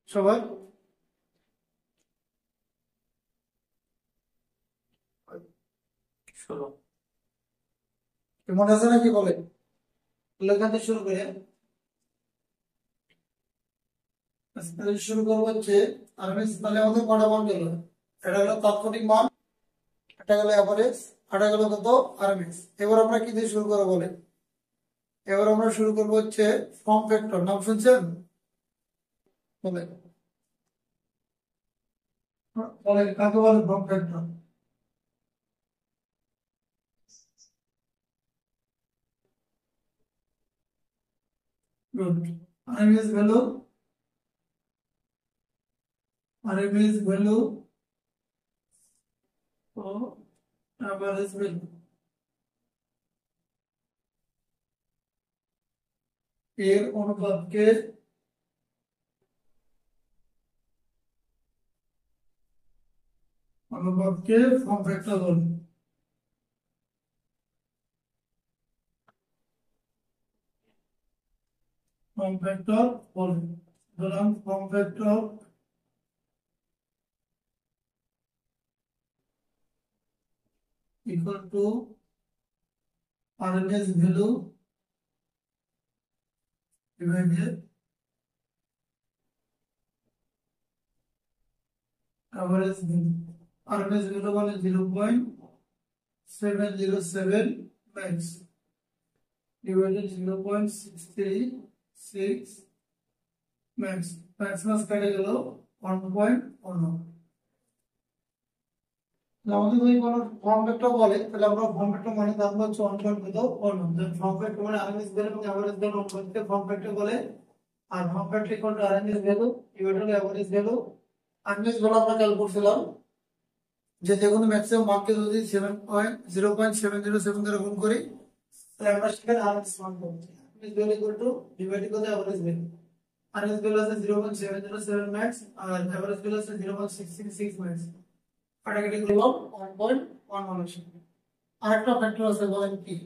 সবাই শোনো, মনে আছে নাকি বলে এখান থেকে শুরু করে শুরু করবো হচ্ছে তাহলে আমাদের কটা মান গেল? এটা হলো তাৎক্ষণিক মান, এটা গেল অ্যাভারেজ, এটা গেল কত আরএমএস। এবার আমরা কি দিয়ে শুরু করবো বলে? এবার আমরা শুরু করবো হচ্ছে ফর্ম ফ্যাক্টর। নাম শুনছেন? বলে বলে কাকে বলে form factor? Good. RMS value, RMS value ও অ্যাভারেজ ভ্যালু এর অনুপাতকে ফর্ম ফ্যাক্টর বলে। ফর্ম ফ্যাক্টর বলে। সুতরাং form factor equal to RMS value divided average value. RMS value মানে 0.707 max divided 0.636 max. Max মাস কেটে গেল 1.1। আমাদের যদি কোনো ফর্ম ভেক্টর বলে তাহলে আমরা ফর্ম ভেক্টর মানে তার হচ্ছে 1.1। ফর্ম ভেক্টর মানে আরএমএস ভ্যালু এবং এভারেজ ভ্যালু অনুপাতকে ফর্ম ভেক্টর বলে। আর form vector equal to RMS value divided by average value. RMS value আমরা ক্যালকুলেট করছিলাম যে কোনো ম্যাক্সিমাম মানকে যদি 0.707 দ্বারা গুণ করি তাহলে আমরা সেখানে আরএমএস মান পাবো। RMS value equal to divided by average value. RMS value আছে 0.707 ম্যাক্স আর এভারেজ ভ্যালু আছে 0.666 ম্যাক্স। কাটাকাটি করলাম 1.11 আসে। আরেকটা ফ্যাক্টর আছে, বলেন কি?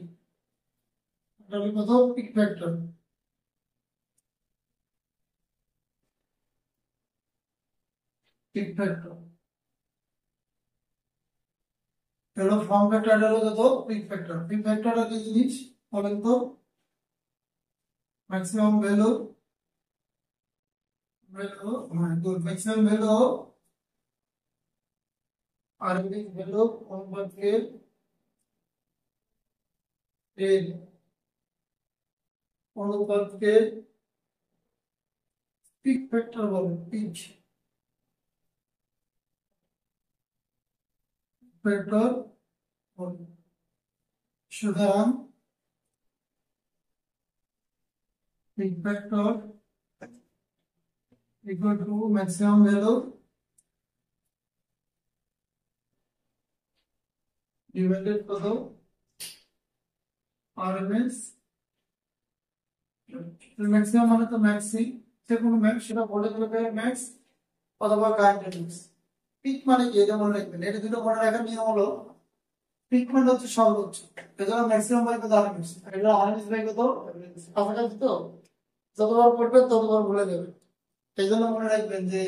এটা হলো কত? Peak factor. পিক ফ্যাক্টর হলো ফর্ম ফ্যাক্টর, এটা হলো কত? Peak factor. পিক ফ্যাক্টরটা কি জিনিস বলেন তো? Maximum value maximum value RMS value অনুপাতকে এর অনুপাতকে পিক ফ্যাক্টর বলে। পিক ফ্যাক্টর বলে। সুতরাং peak factor equal to maximum value divided কত RMS। ম্যাক্সিমাম মানে তো ম্যাক্সই, যে কোনো ম্যাক্স, সেটা ভোল্টেজ ম্যাক্স অথবা কারেন্টের ম্যাক্স। পিক মানে কি এটা মনে রাখবেন। এটা দুটো মনে রাখার নিয়ম হলো পিক মানে হচ্ছে সর্বোচ্চ, এজন্য ম্যাক্সিমাম বাই কত RMS, আর এটা RMS বাই কত কাছাকাছি। তো যতবার পড়বেন ততবার ভুলে যাবেন। এই জন্য মনে রাখবেন যে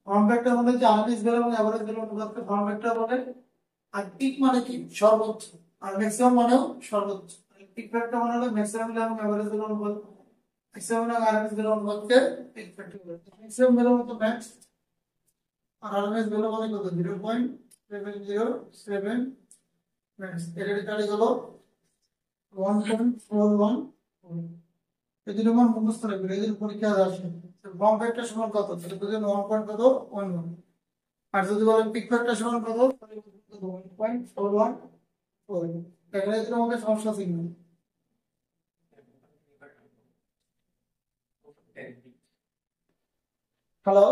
ফর্ম ফ্যাক্টর মানে হচ্ছে RMS ভ্যালু এবং এভারেজ ভ্যালু অনুপাতকে ফর্ম ফ্যাক্টর বলে। আর পিক মানে কি সর্বোচ্চ, আর ম্যাক্সিমাম মানেও সর্বোচ্চ। পিক ফ্যাক্টর মানে হলো ম্যাক্সিমাম ভ্যালু এবং এভারেজ ভ্যালু অনুপাত, ম্যাক্সিমাম এবং আরএমএস ভ্যালু অনুপাতকে পিক ফ্যাক্টর বলে। ম্যাক্সিমাম ভ্যালু কত? ম্যাক্স। আর আরএমএস ভ্যালু মানে কত? 0.707 ম্যাক্স। এর কাটে গেল 1.41। এই দুটো মান মুখস্থ রাখবেন, এদের পরীক্ষা আসে। ফর্ম ফ্যাক্টর সমান কত? তাহলে বুঝুন 1.11। আর যদি বলেন পিক ফ্যাক্টর সমান কত, তাহলে 1.41। এখানে যদি আমাদের সমস্যা ছিল। হ্যালো,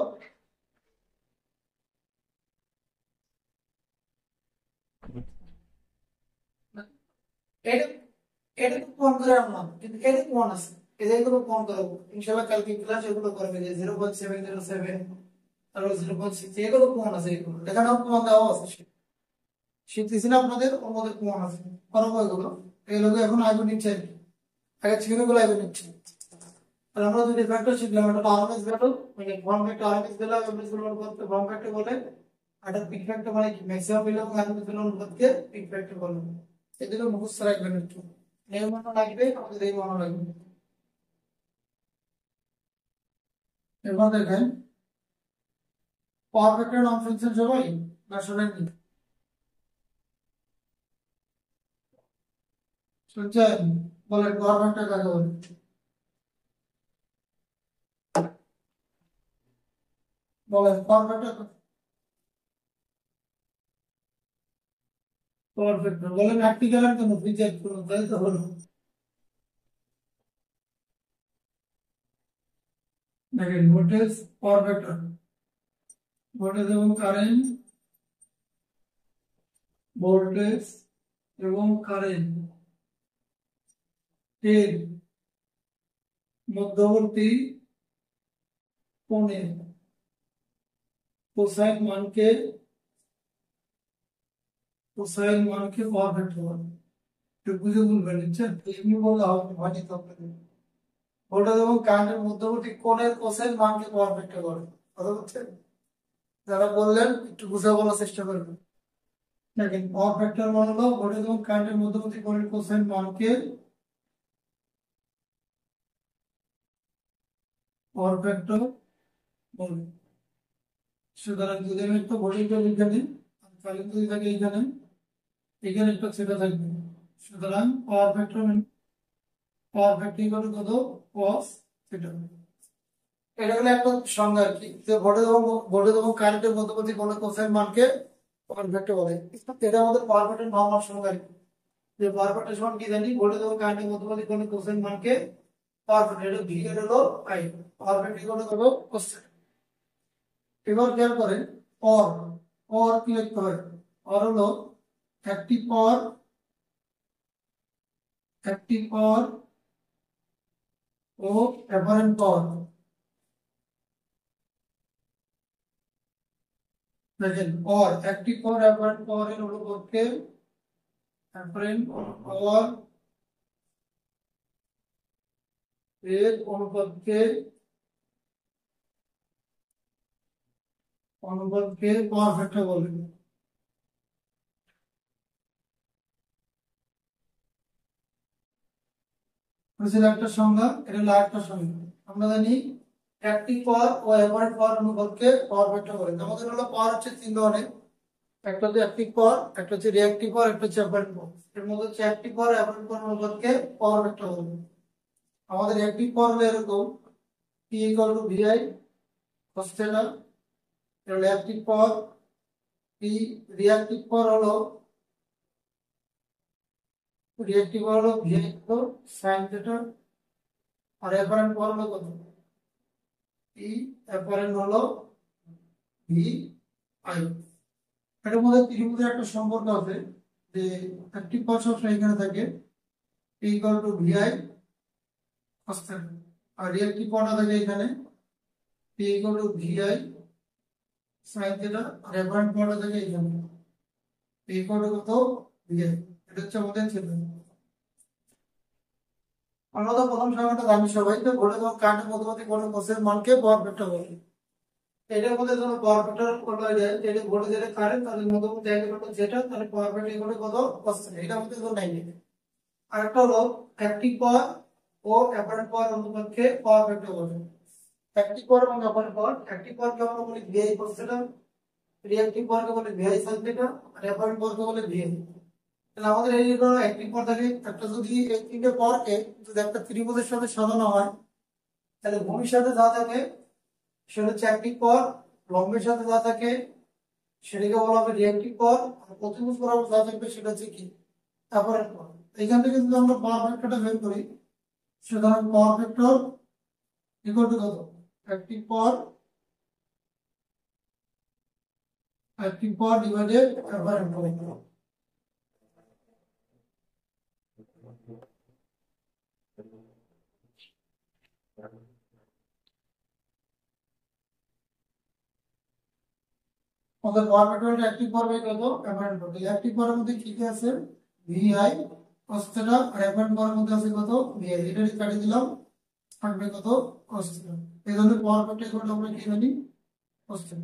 এটা এটা তো ফোন করে আনলাম, কিন্তু এটা কোন আছে? এগুলো ফোন করবো ইনশাআল্লাহ কালকে ক্লাস, এগুলো করবে যে 0.707 আর 0.6 এগুলো কোন আছে? এগুলো এখানে প্রমাণ দেওয়া আছে, শিখতেছি না আপনাদের, ওর মধ্যে প্রমাণ আছে। করবো এগুলো। এগুলো এখন আগে নিচ্ছে আর কি, আগে ছিল এগুলো আগে নিচ্ছে। তাহলে আমরা যদি ফ্যাক্টর শিখলাম, এটা হলো আরএমএস ভ্যালু, মানে form factor RMS value MS value অনুপাতকে ফর্ম ফ্যাক্টর বলে। আর এটা পিক ফ্যাক্টর মানে কি, ম্যাক্সিমাম ভ্যালু এবং আরএমএস ভ্যালু অনুপাতকে পিক ফ্যাক্টর বলে। এগুলো মুখস্থ রাখবেন একটু, এই মনে রাখবে, আমাদের এই মনে রাখবে। এবার দেখেন পাওয়ার ফ্যাক্টর নাম শুনছেন সবাই না শোনেননি? শুনছেন? বলেন পাওয়ার ফ্যাক্টর কাকে বলে? বলেন পাওয়ার ফ্যাক্টর, পাওয়ার ফ্যাক্টর বলেন। একটি গেলেন কেন, ফিচার করুন, তাই তো হলো। দেখেন ভোল্টেজ পাওয়ার ফ্যাক্টর, ভোল্টেজ এবং কারেন্ট, ভোল্টেজ এবং কারেন্ট এর মধ্যবর্তী কোণের কোসাইন মানকে পাওয়ার ফ্যাক্টর বলে। একটু বুঝে বলবেন, বুঝছেন? এমনি বললে হবে ভাজি তরকারি। ভোল্টেজ এবং কারেন্টের মধ্যবর্তী কোণের কোসাইন মানকে পাওয়ার ফ্যাক্টর বলে। কথা বুঝছেন? যারা বললেন একটু বুঝে বলার চেষ্টা করবেন। দেখেন পাওয়ার ফ্যাক্টর মানে হলো ভোল্টেজ এবং কারেন্টের মধ্যবর্তী কোণের কোসাইন মানকে পাওয়ার ফ্যাক্টর বলে। সুতরাং যদি আমি একটু ভোল্টেজটা লিখে নিই, কারেন্ট যদি থাকে এইখানে, এখানে একটা ছেড়ে থাকবে। সুতরাং পাওয়ার ফ্যাক্টর কত, cos থিটা। এটা হলো একটা সংজ্ঞা আর কি, যে ভোল্টেজ এবং কারেন্টের মধ্যবর্তী কোণের কোসাইন মানকে পাওয়ার ফ্যাক্টর বলে। এটা আমাদের পাওয়ার ফ্যাক্টর নরমাল সংজ্ঞা আর কি। যে পাওয়ার ফ্যাক্টর সমান কি জানি, ভোল্টেজ এবং কারেন্টের মধ্যবর্তী কোণের কোসাইন মানকে পাওয়ার ফ্যাক্টর, এটা ভি, এটা হলো আই। পাওয়ার ফ্যাক্টর কত, cos থিটা। এবার খেয়াল করেন অর, অর কি লিখতে হয়? অর হলো অ্যাক্টিভ পাওয়ার, ও অ্যাপারেন্ট পাওয়ার। দেখেন অর অ্যাক্টিভ পাওয়ার অ্যাপারেন্ট পাওয়ারের অনুপাতকে, অ্যাপারেন্ট পাওয়ার এর অনুপাতকে পাওয়ার ফ্যাক্টর বলে। একটা সংজ্ঞা, এটা হলো একটা সংজ্ঞা। আমরা জানি অ্যাক্টিভ পাওয়ার ও অ্যাপারেন্ট পাওয়ার অনুপাতকে পাওয়ার ফ্যাক্টর বলে। আমাদের হলো পাওয়ার হচ্ছে তিন ধরনের, একটা হচ্ছে অ্যাক্টিভ পাওয়ার, একটা হচ্ছে রিঅ্যাক্টিভ পাওয়ার, একটা হচ্ছে অ্যাপারেন্ট পাওয়ার। এর মধ্যে হচ্ছে অ্যাক্টিভ পাওয়ার অ্যাপারেন্ট পাওয়ার অনুপাতকে পাওয়ার ফ্যাক্টর বলে। আমাদের অ্যাক্টিভ পাওয়ার হলো এরকম, P equal to VI cos theta, এটা হলো active power. P reactive power হলো VI sin থিটা। আর অ্যাপারেন্ট পাওয়ার হলো কত, P অ্যাপারেন্ট হলো VI। এটার মধ্যে ত্রিভুজের একটা সম্পর্ক আছে, যে অ্যাক্টিভ পাওয়ার সবসময় এখানে থাকে, P equal to VI cos theta, আর রিঅ্যাক্টিভ পাওয়ারটা থাকে এখানে, P equal to VI sin theta, আর অ্যাপারেন্ট পাওয়ারটা থাকে এখানে, P ইকুয়াল টু কত, VI। এটা হচ্ছে আমাদের ছিল। আমরা তো প্রথম সংখ্যাটা জানি সবাই, তো ভোল্টেজ এবং কারেন্টের মধ্যবর্তী কোণের কোসের মানকে পাওয়ার ফ্যাক্টর বলে। এটার মধ্যে যখন পাওয়ার ফ্যাক্টর কত হয়ে যায়, এটা ভোল্টেজ এটা কারেন্ট, তাদের মধ্যবর্তী অ্যাঙ্গেল হলো যেটা, তাহলে পাওয়ার ফ্যাক্টর ইকুয়াল কত, cos থিটা। এটা আমাদের তো নাই। আর একটা হলো অ্যাক্টিভ পাওয়ার ও অ্যাপারেন্ট পাওয়ার অনুপাতকে পাওয়ার ফ্যাক্টর বলে। অ্যাক্টিভ পাওয়ার এবং অ্যাপারেন্ট পাওয়ার, অ্যাক্টিভ পাওয়ারকে আমরা বলি VI cos থিটা, রিঅ্যাক্টিভ পাওয়ারকে বলি VI sin থিটা, আর অ্যাপারেন্ট পাওয়ারকে বলি VI। তাহলে আমাদের এই যে অ্যাক্টিভ পাওয়ার থাকে, একটা যদি এই তিনটে পাওয়ারকে যদি একটা ত্রিভুজের সাথে সাজানো হয়, তাহলে ভূমির সাথে যা থাকে সেটা হচ্ছে অ্যাক্টিভ পাওয়ার, লম্বের সাথে যা থাকে সেটাকে বলা হবে রিঅ্যাক্টিভ পাওয়ার, আর প্রতিভুজ বরাবর যা থাকবে সেটা হচ্ছে কি, অ্যাপারেন্ট পাওয়ার। এখান থেকে যদি আমরা পাওয়ার ফ্যাক্টরটা বের করি, সুতরাং পাওয়ার ফ্যাক্টর ইকুয়াল টু কত, active power divided apparent power. আমাদের power factor active power by কত, অ্যাপারেন্ট পাওয়ার। অ্যাক্টিভ পাওয়ারের মধ্যে কি কি আছে, VI cos থিটা, আর অ্যাপারেন্ট পাওয়ারের মধ্যে আছে কত, VI। এটা কাটিয়ে দিলাম, থাকবে কত অস্থির। এই জন্য পাওয়ার ফ্যাক্টর ইকুয়াল আমরা কি জানি অস্থির।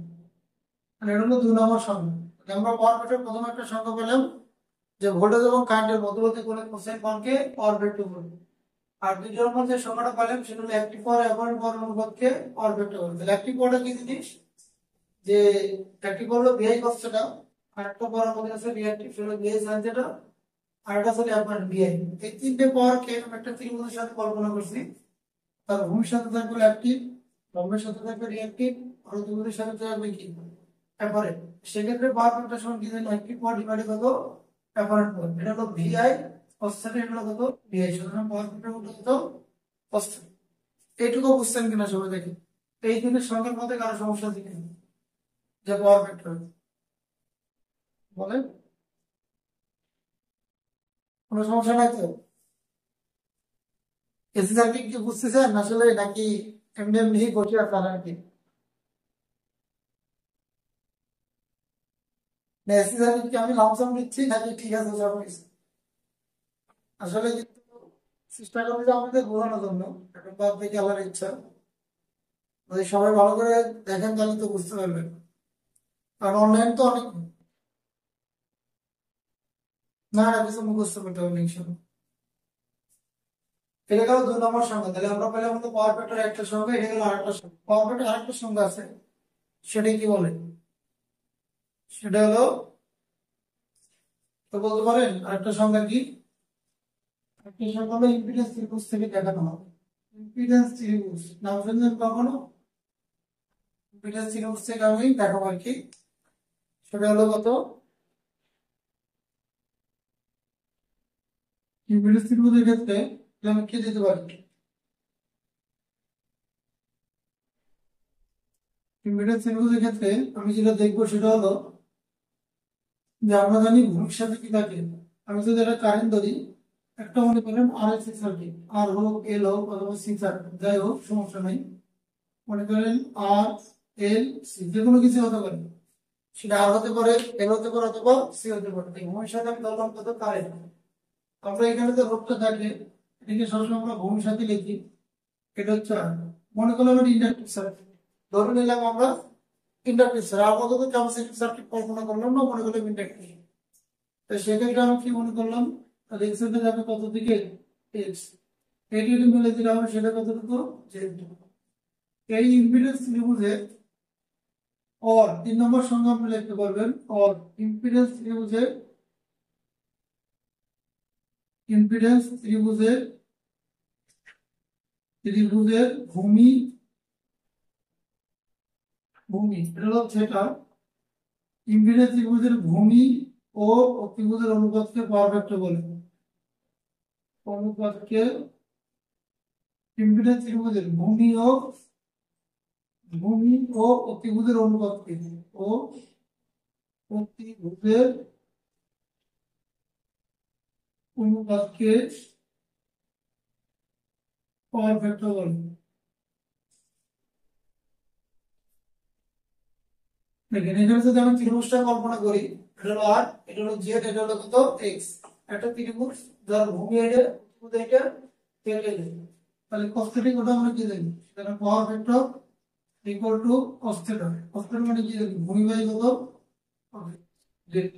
আর এটা হলো 2 নম্বর সংখ্যা। আমরা পাওয়ার ফ্যাক্টর প্রথম একটা সংখ্যা পেলাম যে ভোল্টেজ এবং কারেন্টের মধ্যবর্তী কোণের কোসাইন মানকে পাওয়ার ভেক্টর বলে। আর 2 নম্বর যে সংখ্যাটা পেলাম সেটা হলো অ্যাক্টিভ পাওয়ার অ্যাপারেন্ট পাওয়ার অনুপাতকে পাওয়ার ভেক্টর বলে। তাহলে অ্যাক্টিভ পাওয়ারটা কি জিনিস, যে অ্যাক্টিভ পাওয়ার হলো ভিআই cos থিটা, আর একটা পাওয়ার আমাদের আছে রিঅ্যাক্টিভ সেটা হলো ভিআই sin থিটা, আর এটা হলো অ্যাপারেন্ট ভিআই। এই তিনটে পাওয়ারকে আমি একটা ত্রিভুজের সাথে কল্পনা করছি। তার ভূমির সাথে থাকবে অ্যাক্টিভ, লম্বের সাথে থাকবে রিঅ্যাক্টিভ, আর ত্রিভুজের সাথে থাকবে কি অ্যাপারেন্ট। সেক্ষেত্রে পাওয়ার ফ্যাক্টর সমান কি জানি, অ্যাক্টিভ পাওয়ার ডিভাইডেড কত অ্যাপারেন্ট পাওয়ার। এটা হলো ভিআই cos থিটা, এটা হলো কত ভিআই। সুতরাং পাওয়ার ফ্যাক্টর কত cos থিটা। এইটুকু বুঝছেন কিনা সবাই দেখি। এই তিনের সংখ্যার মধ্যে কারো সমস্যা আছে কিনা, যে পাওয়ার ফ্যাক্টর বলেন, কোনো সমস্যা নাই তো? এসি সার্কিট কি বুঝতেছেন আসলে, নাকি এমনি এমনি বসে আপনারা আর কি? না এসি সার্কিট কি আমি লামসাম দিচ্ছি নাকি ঠিক আছে সব কিছু? আসলে কিন্তু চেষ্টা করি যে আমাদের বোঝানোর জন্য, এখন বাদ থেকে আমার ইচ্ছা, যদি সবাই ভালো করে দেখেন তাহলে তো বুঝতে পারবেন। কারণ অনলাইন তো অনেক, না না কিছু মুখস্থ করতে হবে না ইনশাল্লাহ। এটা গেল 2 নম্বর সংখ্যা। তাহলে আমরা পেলাম হলো পাওয়ার ফ্যাক্টর একটা সংখ্যা, এটা গেল আরেকটা সংখ্যা। পাওয়ার ফ্যাক্টর আরেকটা সংখ্যা আছে, সেটা কি বলে, সেটা হলো, তো বলতে পারেন আরেকটা সংখ্যা কি? একটা সংখ্যা হলো ইম্পিডেন্স ত্রিভুজ থেকে দেখানো হবে। ইম্পিডেন্স ত্রিভুজ নাম শুনছেন কখনো? ইম্পিডেন্স ত্রিভুজ থেকে আমি দেখাবো আর কি। সেটা হলো কত, ইম্পিডেন্স ত্রিভুজের ক্ষেত্রে আমি কি দিতে পারি, ইম্পিডেন্স ত্রিভুজের ক্ষেত্রে আমি যেটা দেখবো সেটা হলো যে আমরা জানি ভূমির সাথে কি থাকে। আমি যদি একটা কারেন্ট ধরি, একটা মনে করেন আর এস সার্কিট, আর হোক এল হোক অথবা সি সার্কিট, যাই হোক সমস্যা নাই। মনে করেন আর এল সি যে কোনো কিছু হতে পারে, সেটা আর হতে পারে, এল হতে পারে, অথবা সি হতে পারে। এই ভূমির সাথে আমি ধরলাম কত কারেন্ট। আমরা এখানে তো রোধটা থাকে, এটাকে সবসময় আমরা ভূমির সাথে লিখি। এটা হচ্ছে আর, মনে করলাম এটা ইন্ডাকটিভ সার্কিট, ধরে নিলাম আমরা ইন্ডাকটিভ সার্কিট। আপাতত ক্যাপাসিটিভ সার্কিট কল্পনা করলাম না, মনে করলাম ইন্ডাকটিভ। তো সেক্ষেত্রে আমি কি মনে করলাম, তাহলে এক্স এর যাবে কত দিকে, এক্স। এটি যদি মিলে দিলে হবে সেটা কতটুকু, জেড। এই ইম্পিডেন্স ত্রিভুজে और 3 নম্বর সংখ্যা আপনি লিখতে পারবেন, और ইম্পিডেন্স ত্রিভুজের ত্রিভুজের ভূমি, ভূমি এটা হলো সেটা, ইম্পিডেন্স ত্রিভুজের ভূমি ও ত্রিভুজের অনুপাতকে পাওয়ার ফ্যাক্টর বলে। অনুপাতকে, ইম্পিডেন্স ত্রিভুজের ভূমি ও ত্রিভুজের অনুপাতকে, ও ত্রিভুজের অনুপাতকে পাওয়ার ফ্যাক্টর বলে। দেখেন এখানে যদি আমি ত্রিভুজটা কল্পনা করি, এটা হলো আর, এটা হলো জেড, এটা হলো কত এক্স। একটা ত্রিভুজ যার ভূমি এটা, ত্রিভুজ এটা, কেটে দেবে। তাহলে cos θ ওটা আমরা কি জানি, সেটা পাওয়ার factor equal two cos θ। cos θ মানে কি জানি, ভূমি বাই কত জেড।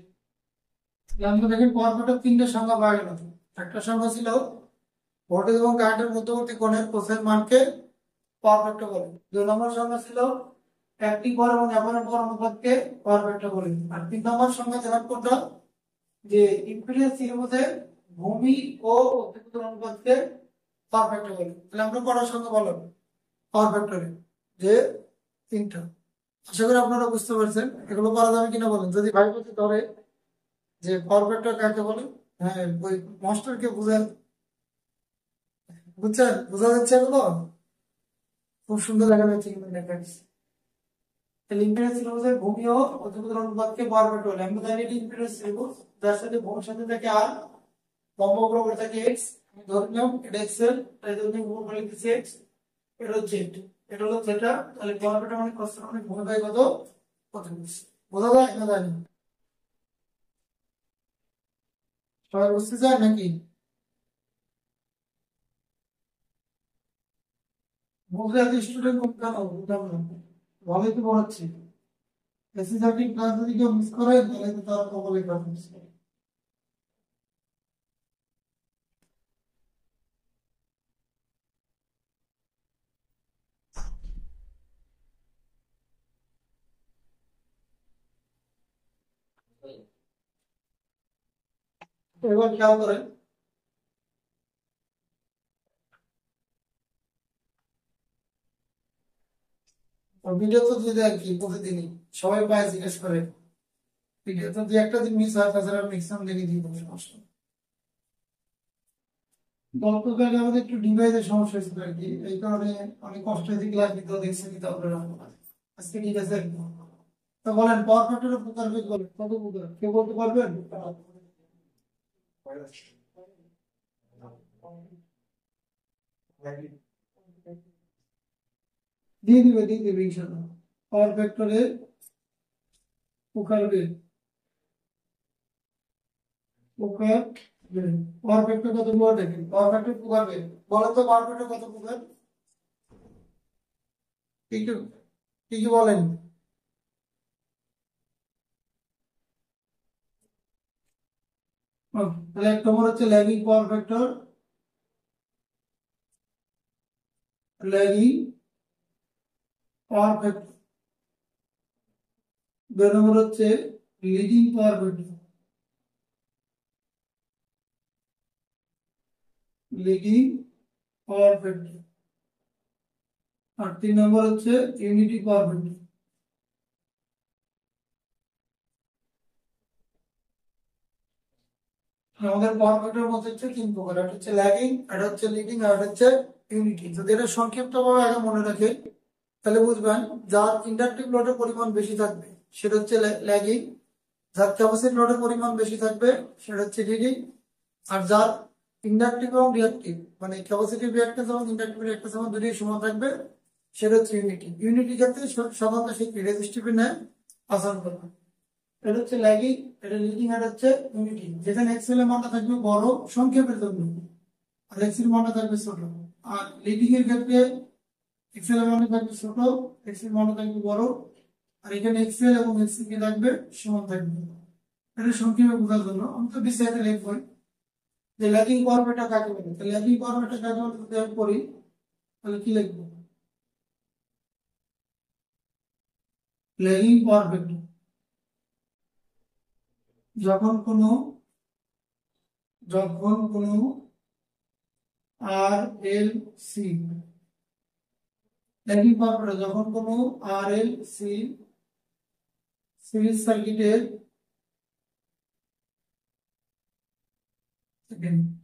আমরা দেখেন পাওয়ার ফ্যাক্টর তিনটা সংখ্যা পাওয়া গেল। একটা সংখ্যা ছিল ভোল্টেজ এবং কারেন্টের মধ্যবর্তী কোণের কোসের মানকে পাওয়ার ফ্যাক্টর বলে। 2 নম্বর সংখ্যা ছিল অ্যাক্টিভ পাওয়ার এবং অ্যাপারেন্ট পাওয়ার অনুপাতকে পাওয়ার ফ্যাক্টর বলে। আর 3 নম্বর সংখ্যা যেটা কোনটা, যে ইম্পিডেন্স ত্রিভুজের ভূমি ও অতিভুজ অনুপাতকে পাওয়ার ফ্যাক্টর বলে। তাহলে আমরা কটা সংখ্যা বললাম পাওয়ার ফ্যাক্টরে, যে তিনটা। আশা করি আপনারা বুঝতে পারছেন। এগুলো করা যাবে কিনা বলেন, যদি ভাই বলতে ধরে যে পাওয়ার ফ্যাক্টর কাকে বলে। হ্যাঁ ওই মাস্টারকে বুঝেন, বুঝছেন, বোঝা যাচ্ছে এগুলো, খুব সুন্দর দেখা যাচ্ছে কিন্তু লেখা আছে। তাহলে ইম্পিডেন্স ত্রিভুজের ভূমি ও অতিভুজ অনুপাতকে পাওয়ার ফ্যাক্টর বলে। আমরা জানি এটা ইম্পিডেন্স ত্রিভুজ, যার সাথে ভূমির সাথে থাকে আর, লম্ব বরাবর থাকে এক্স। আমি ধরে নিলাম এটা এক্স এর, তাই ধরে নিলাম উপরে লিখতেছি এক্স, এটা হলো জেড, এটা হলো থিটা। তাহলে পাওয়ার ফ্যাক্টর মানে cos মানে ভূমি বাই কত অতিভুজ। বোঝা যায় না জানি, সবাই বুঝতে চায় নাকি? বুঝলে এত স্টুডেন্ট কম কেন বুঝলাম না, ভালোই তো পড়াচ্ছি। এসি সার্টিফিকেট ক্লাস যদি কেউ মিস করে তাহলে তো তার কপালে খারাপ। এবার খেয়াল করেন, ভিডিও তো দিয়ে দেয় আর কি প্রতিদিনই, সবাই পায় জিজ্ঞেস করে। ভিডিও তো দুই একটা দিন মিস হয়, তাছাড়া ম্যাক্সিমাম দেখে দিয়ে দেবো, সমস্যা নেই। গল্পকারে আমাদের একটু ডিভাইসের সমস্যা হয়েছিল আর কি, এই কারণে অনেক কষ্ট হয়েছে ক্লাস নিতেও দেখছি কিন্তু আপনারা। আজকে ঠিক আছে। তো বলেন পাওয়ার ফ্যাক্টরের প্রকারভেদ বলেন, কত প্রকার কেউ বলতে পারবেন? দিয়ে দিবে ইনশাল্লাহ। পাওয়ার ফ্যাক্টরের প্রকারভেদ, প্রকার পাওয়ার ফ্যাক্টর কত প্রকার দেখেন, পাওয়ার ফ্যাক্টর প্রকারভেদ বলেন তো, পাওয়ার ফ্যাক্টর কত প্রকার? কি কি কি কি বলেন? তাহলে এক নম্বর হচ্ছে lagging power factor, lagging power factor. দুই নম্বর হচ্ছে leading power factor, leading power factor. আর তিন নম্বর হচ্ছে ইউনিটি পাওয়ার ফ্যাক্টর। আমাদের পাওয়ার ফ্যাক্টর মধ্যে হচ্ছে তিন প্রকার, একটা হচ্ছে ল্যাগিং, একটা হচ্ছে লিডিং, আর একটা হচ্ছে ইউনিটি। যদি এটা সংক্ষিপ্ত ভাবে আগে মনে রাখে তাহলে বুঝবেন, যার ইন্ডাকটিভ লোডের পরিমাণ বেশি থাকবে সেটা হচ্ছে ল্যাগিং, যার ক্যাপাসিটিভ লোডের পরিমাণ বেশি থাকবে সেটা হচ্ছে লিডিং, আর যার ইন্ডাকটিভ এবং রিঅ্যাক্টিভ মানে ক্যাপাসিটিভ রিঅ্যাক্ট্যান্স এবং ইন্ডাকটিভ রিঅ্যাক্ট্যান্স এবং দুটোই সমান থাকবে সেটা হচ্ছে ইউনিটি। ইউনিটি ক্ষেত্রে সাধারণত সেই রেজিস্টিভ ন্যায় আচরণ করবে। এটা হচ্ছে ল্যাগিং, এটা লিডিং, এটা হচ্ছে ইউনিটি। যেখানে এক্সেল এর মানটা থাকবে বড় সংক্ষেপের জন্য, আর এক্স এর মানটা থাকবে ছোট। আর লিডিং এর ক্ষেত্রে এক্সেল এর মানটা থাকবে ছোট, এক্স এর মানটা থাকবে বড়, আর এখানে এক্সেল এবং এক্স কি থাকবে সমান থাকবে। এটা সংক্ষেপে বোঝার জন্য আমি তো বিস্তারিত লিখবো যে ল্যাগিং পাওয়ার ফ্যাক্টর কাকে বলে। তো ল্যাগিং পাওয়ার ফ্যাক্টর কাকে বলে যদি আমি পড়ি তাহলে কি লিখবো? ল্যাগিং পাওয়ার ফ্যাক্টর যখন কোনো যখন কোনো R L C, lagging power factor যখন কোনো আর এল সি সিরিজ সার্কিটের,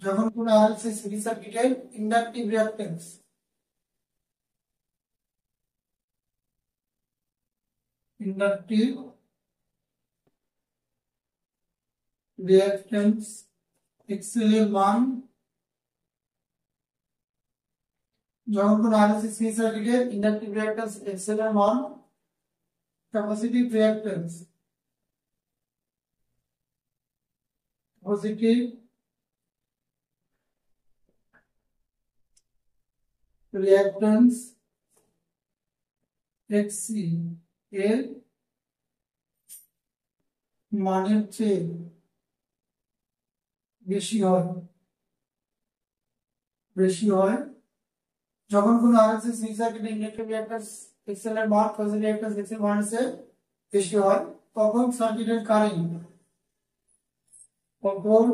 যখন কোনো আর এল সি সিরিজ সার্কিটের inductive reactance, inductive reactance XL এর মান, যখন কোন আরএলসি সিরিজ সার্কিটের ইন্ডাকটিভ রিঅ্যাকট্যান্স এক্সেল এর মান capacitive reactance, positive reactance XC এর মানের চেয়ে বেশি হয়, বেশি হয় যখন কোন আরএলসি সিরিজ সার্কিটের ইন্ডাকটিভ রিঅ্যাকট্যান্স এক্সেল এর মান পজিটিভ রিঅ্যাকট্যান্স এক্সেল এর মানের চেয়ে বেশি হয়, তখন সার্কিটের কারেন্ট, তখন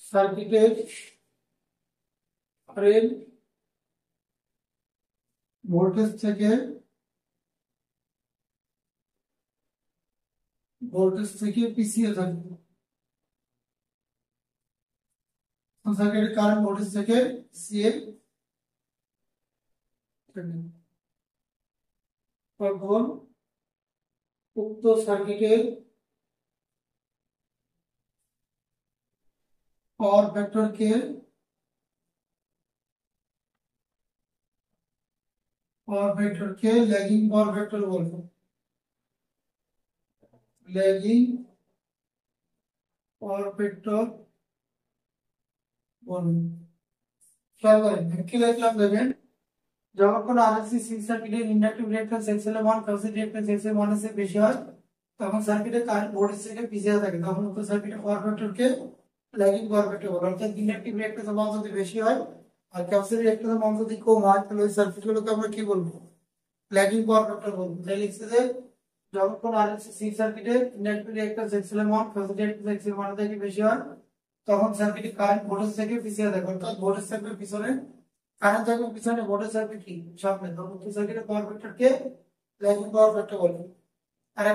সার্কিটের কারেন্ট ভোল্টেজ থেকে পিছিয়ে থাকবে। সার্কিটের কারেন্ট ভোল্টেজ থেকে পিছিয়ে থাকবে, তখন উক্ত সার্কিটের পাওয়ার ফ্যাক্টরকে ল্যাগিং পাওয়ার ফ্যাক্টর বলবো, ল্যাগিং পাওয়ার ফ্যাক্টর বলবো। খেয়াল করেন কি লিখলাম দেখেন, যখন কোনো আরএলসি সি সার্কিটের ইন্ডাকটিভ রিঅ্যাকট্যান্স এক্সএল এর মান ক্যাপাসিটিভ রিঅ্যাকট্যান্স এক্সএল এর মানের চেয়ে বেশি হয়, তখন সার্কিটের কারেন্ট ভোল্টেজ থেকে পিছিয়ে থাকে, তখন উক্ত সার্কিটের পাওয়ার ফ্যাক্টরকে ল্যাগিং পাওয়ার ফ্যাক্টর বলে। অর্থাৎ ইন্ডাকটিভ রিঅ্যাকট্যান্সের মান যদি বেশি হয় আর ক্যাপাসিটিভ রিঅ্যাকট্যান্সের মান যদি কম হয়, তাহলে ওই সার্কিটগুলোকে আমরা কি বলবো? ল্যাগিং পাওয়ার ফ্যাক্টর বলবো। তাই লিখছে যে যখন কোনো আরএলসি সি সার্কিটের ইন্ডাকটিভ রিঅ্যাকট্যান্স এক্সএল এর মান ক্যাপাসিটিভ রিঅ্যাকট্যান্স এক্সএল এর মানের থেকে বেশি হয়, তখন সার্কিটের কারেন্ট ভোল্টেজ থেকে পিছিয়ে থাকে। অর্থাৎ ভোল্টেজ থাকবে পিছনে, কারেন্ট থাকবে পিছনে, ভোল্টেজ থাকবে কি সামনে, তখন উক্ত সার্কিটের পাওয়ার ফ্যাক্টরকে ল্যাগিং পাওয়ার ফ্যাক্টর বলে। আর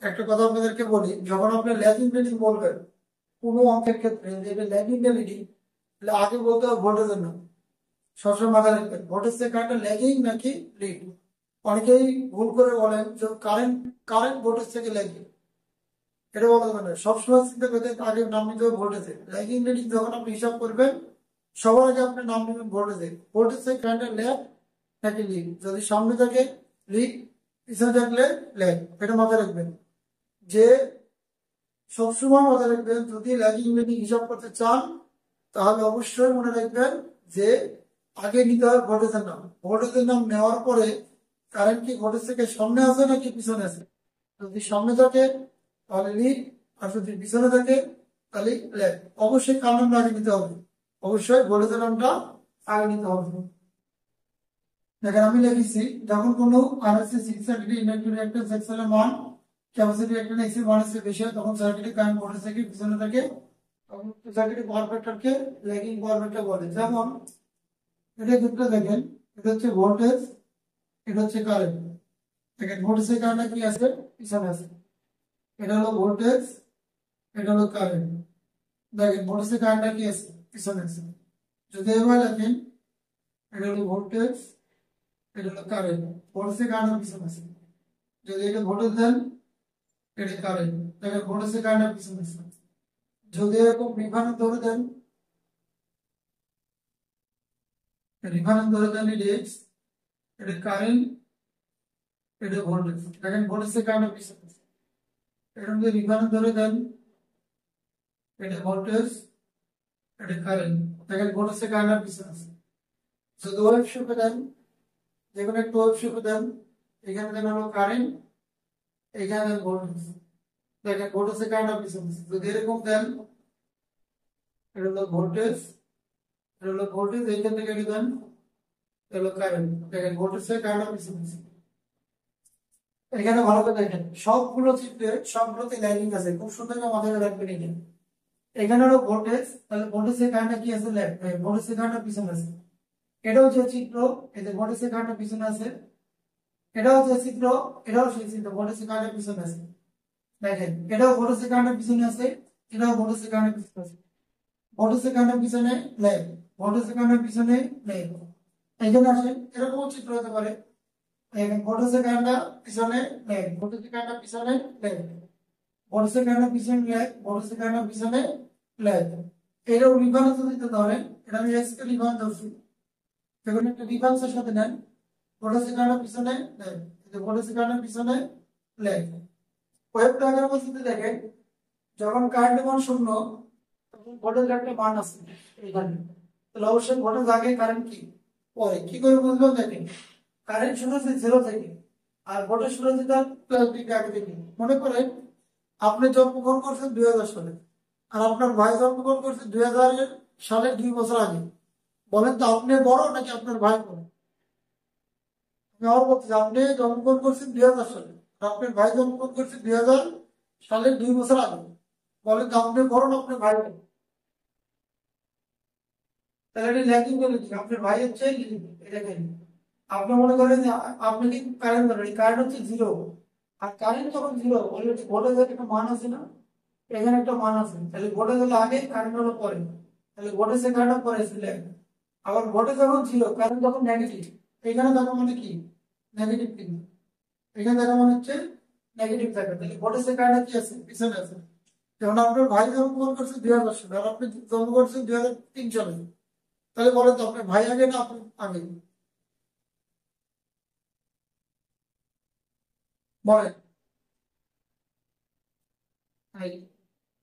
একটা কথা আপনাদেরকে বলি, যখন আপনি ল্যাগিং লিডিং বলবেন কোনো অঙ্কের ক্ষেত্রে, যে এটা ল্যাগিং না লিডিং, তাহলে আগে বলতে হবে ভোল্টেজের নাম। সবসময় মাথায় রাখবেন ভোল্টেজ থেকে কারেন্টটা ল্যাগিং নাকি লিড। অনেকেই ভুল করে বলেন যে কারেন্ট কারেন্ট ভোল্টেজ থেকে ল্যাগিং, এটা বলা যাবে না। সবসময় চিন্তা করতে আগে নাম নিতে হবে ভোল্টেজে। ল্যাগিং লিডিং যখন আপনি হিসাব করবেন সবার আগে আপনি নাম নেবেন ভোল্টেজে। ভোল্টেজ থেকে কারেন্টের ল্যাগ নাকি লিড, যদি সামনে থাকে লিড, পিছনে থাকলে ল্যাগ। এটা মাথায় রাখবেন যে সবসময় মাথায় রাখবেন, যদি ল্যাগিং লিডিং হিসাব করতে চান তাহলে অবশ্যই মনে রাখবেন যে আগে নিতে হবে ভোল্টেজের নাম। ভোল্টেজের নাম নেওয়ার পরে কারেন্ট কি ভোল্টেজ থেকে সামনে আছে নাকি পিছনে আছে। যদি সামনে থাকে তাহলে লিড, আর যদি পিছনে থাকে তাহলে ল্যাগ। অবশ্যই কার নামটা আগে নিতে হবে, অবশ্যই ভোল্টেজের নামটা আগে নিতে হবে। দেখেন আমি লিখেছি, যখন কোনো RLC six circuit inductive reactance XL এর মান ক্যাপাসিটিভ রিঅ্যাকট্যান্স এক্সএল এর মানের চেয়ে বেশি হয়, তখন সার্কিটের কারেন্ট ভোল্টেজ থেকে পিছনে থাকে, তখন সার্কিটের পাওয়ার ফ্যাক্টরকে ল্যাগিং পাওয়ার ফ্যাক্টর বলে। যেমন এটা ক্ষেত্রে দেখেন, এটা হচ্ছে ভোল্টেজ, এটা হচ্ছে কারেন্ট। দেখেন ভোল্টেজের কারেন্ট কি আছে, পিছনে আছে। এটা হলো ভোল্টেজ, এটা হলো কারেন্ট। দেখেন ভোল্টেজের কারেন্ট কি আছে, পিছনে আছে। যদি এবার দেখেন এটা হলো ভোল্টেজ, এটা হলো কারেন্ট, ভোল্টেজের কারেন্ট পিছনে আছে। যদি এটা ভোল্টেজ দেন, এটা কারেন্ট, দেখেন ভোল্টেজের কারেন্ট পিছনে আছে। যদি এরকম রিভার্স ধরে দেন, রিভার্স ধরে দেন এটা এক্স, এটা কারেন্ট, এটা ভোল্টেজ, দেখেন ভোল্টেজের কারেন্ট পিছনে আছে। এটা যদি রিভার্স ধরে দেন, এটা ভোল্টেজ, এটা কারেন্ট, দেখেন ভোল্টেজের কারেন্ট পিছনে আছে। যদি ওয়েভ শেপে দেন, যেকোনো একটা ওয়েভ শেপে দেন, এখানে দেন হলো কারেন্ট, এখানে দেন ভোল্টেজ, দেখেন ভোল্টেজের কারেন্ট পিছনে আছে। যদি এরকম দেন, এটা হলো ভোল্টেজ, এটা হলো ভোল্টেজ, এইখান থেকে এটা দেন, এটা হলো কারেন্ট, দেখেন ভোল্টেজের কারেন্ট পিছনে আছে। এখানে ভালো করে দেখেন, সবগুলো চিত্রে সবগুলোতে লাইনিং আছে, খুব সুন্দর করে মাথায় রাখবেন। এখানে এখানে হলো ভোল্টেজ, তাহলে ভোল্টেজের কারেন্ট কি আছে, ভোল্টেজের কারেন্ট পিছনে আছে। এটাও যে চিত্র, এই যে ভোল্টেজের কারেন্ট পিছনে আছে। এটাও যে চিত্র, এটাও সেই চিত্র, ভোল্টেজের কারেন্ট পিছনে আছে। দেখেন এটাও ভোল্টেজের কারেন্ট পিছনে আছে, এটাও ভোল্টেজের কারেন্ট পিছনে আছে। ভোল্টেজের কারেন্ট পিছনে ল্যাগ, ভোল্টেজের কারেন্ট পিছনে ল্যাগ। এইখানে আসেন, এরকম চিত্র হতে পারে। দেখেন ভোল্টেজের কারেন্ট পিছনে ল্যাগ, ভোল্টেজের কারেন্ট পিছনে ল্যাগ, ভোল্টেজের কারেন্ট পিছনে ল্যাগ, ভোল্টেজের কারেন্ট পিছনে ল্যাগ। এরকম রিভার্স দিতে ধরেন, এটা আমি এক্স কে রিভার্স ধরছি, দেখুন একটা রিভার্সের সাথে নেন, ভোল্টেজের কারেন্ট পিছনে ল্যাগ, ভোল্টেজের কারেন্ট পিছনে ল্যাগ। ওয়েভ ডায়াগ্রাম মধ্যে দেখেন, যখন কারেন্টের মান শূন্য, তখন ভোল্টেজের একটা মান আছে এখানে, তাহলে অবশ্যই ভোল্টেজ আগে, কারেন্ট কি পরে। কি করে বুঝবেন, দেখেন কারেন্ট শুরু হচ্ছে জিরো থেকে, আর ভোল্টেজ শুরু হচ্ছে তার প্লাস ডিগ্রি আগে থেকে। মনে করেন আপনি জন্মগ্রহণ করছেন 2000 সালে, আর আপনার ভাই জন্মগ্রহণ করছে 2000 সালের 2 বছর আগে। বলেন তো আপনি বড় নাকি আপনার ভাই বড়? আমি আবার বলছি, আপনি জন্মগ্রহণ করছেন 2000 সালে, আর আপনার ভাই জন্মগ্রহণ করছে 2000 সালের 2 বছর আগে। বলেন তো আপনি বড় না আপনার ভাই বড়? তাহলে এটা ল্যাগিং বলে কি, আপনার ভাই হচ্ছে leading, এটা কেন? আপনি মনে করেন যে আপনি কি কারেন্ট ধরেন, কারেন্ট হচ্ছে জিরো, আর কারেন্ট যখন জিরো, অলরেডি ভোল্টেজের একটা মান আছে না, এখানে একটা মান আছে, তাহলে ভোল্টেজ হলো আগে, কারেন্ট হলো পরে, তাহলে ভোল্টেজের কারেন্ট পরে ছিল। আবার ভোল্টেজ যখন ছিল, কারেন্ট যখন নেগেটিভ, এখানে দেখা মানে কি নেগেটিভ, কিন্তু এখানে দেখা মানে হচ্ছে নেগেটিভ থাকে, তাহলে ভোল্টেজের কারেন্ট কি আছে, পিছনে আছে। যেমন আপনার ভাই জন্মগ্রহণ করছে 2000 সালে, আর আপনি জন্ম করছেন 2003 সালে, তাহলে বলেন তো আপনার ভাই আগে না আপনি আগে? বলেন।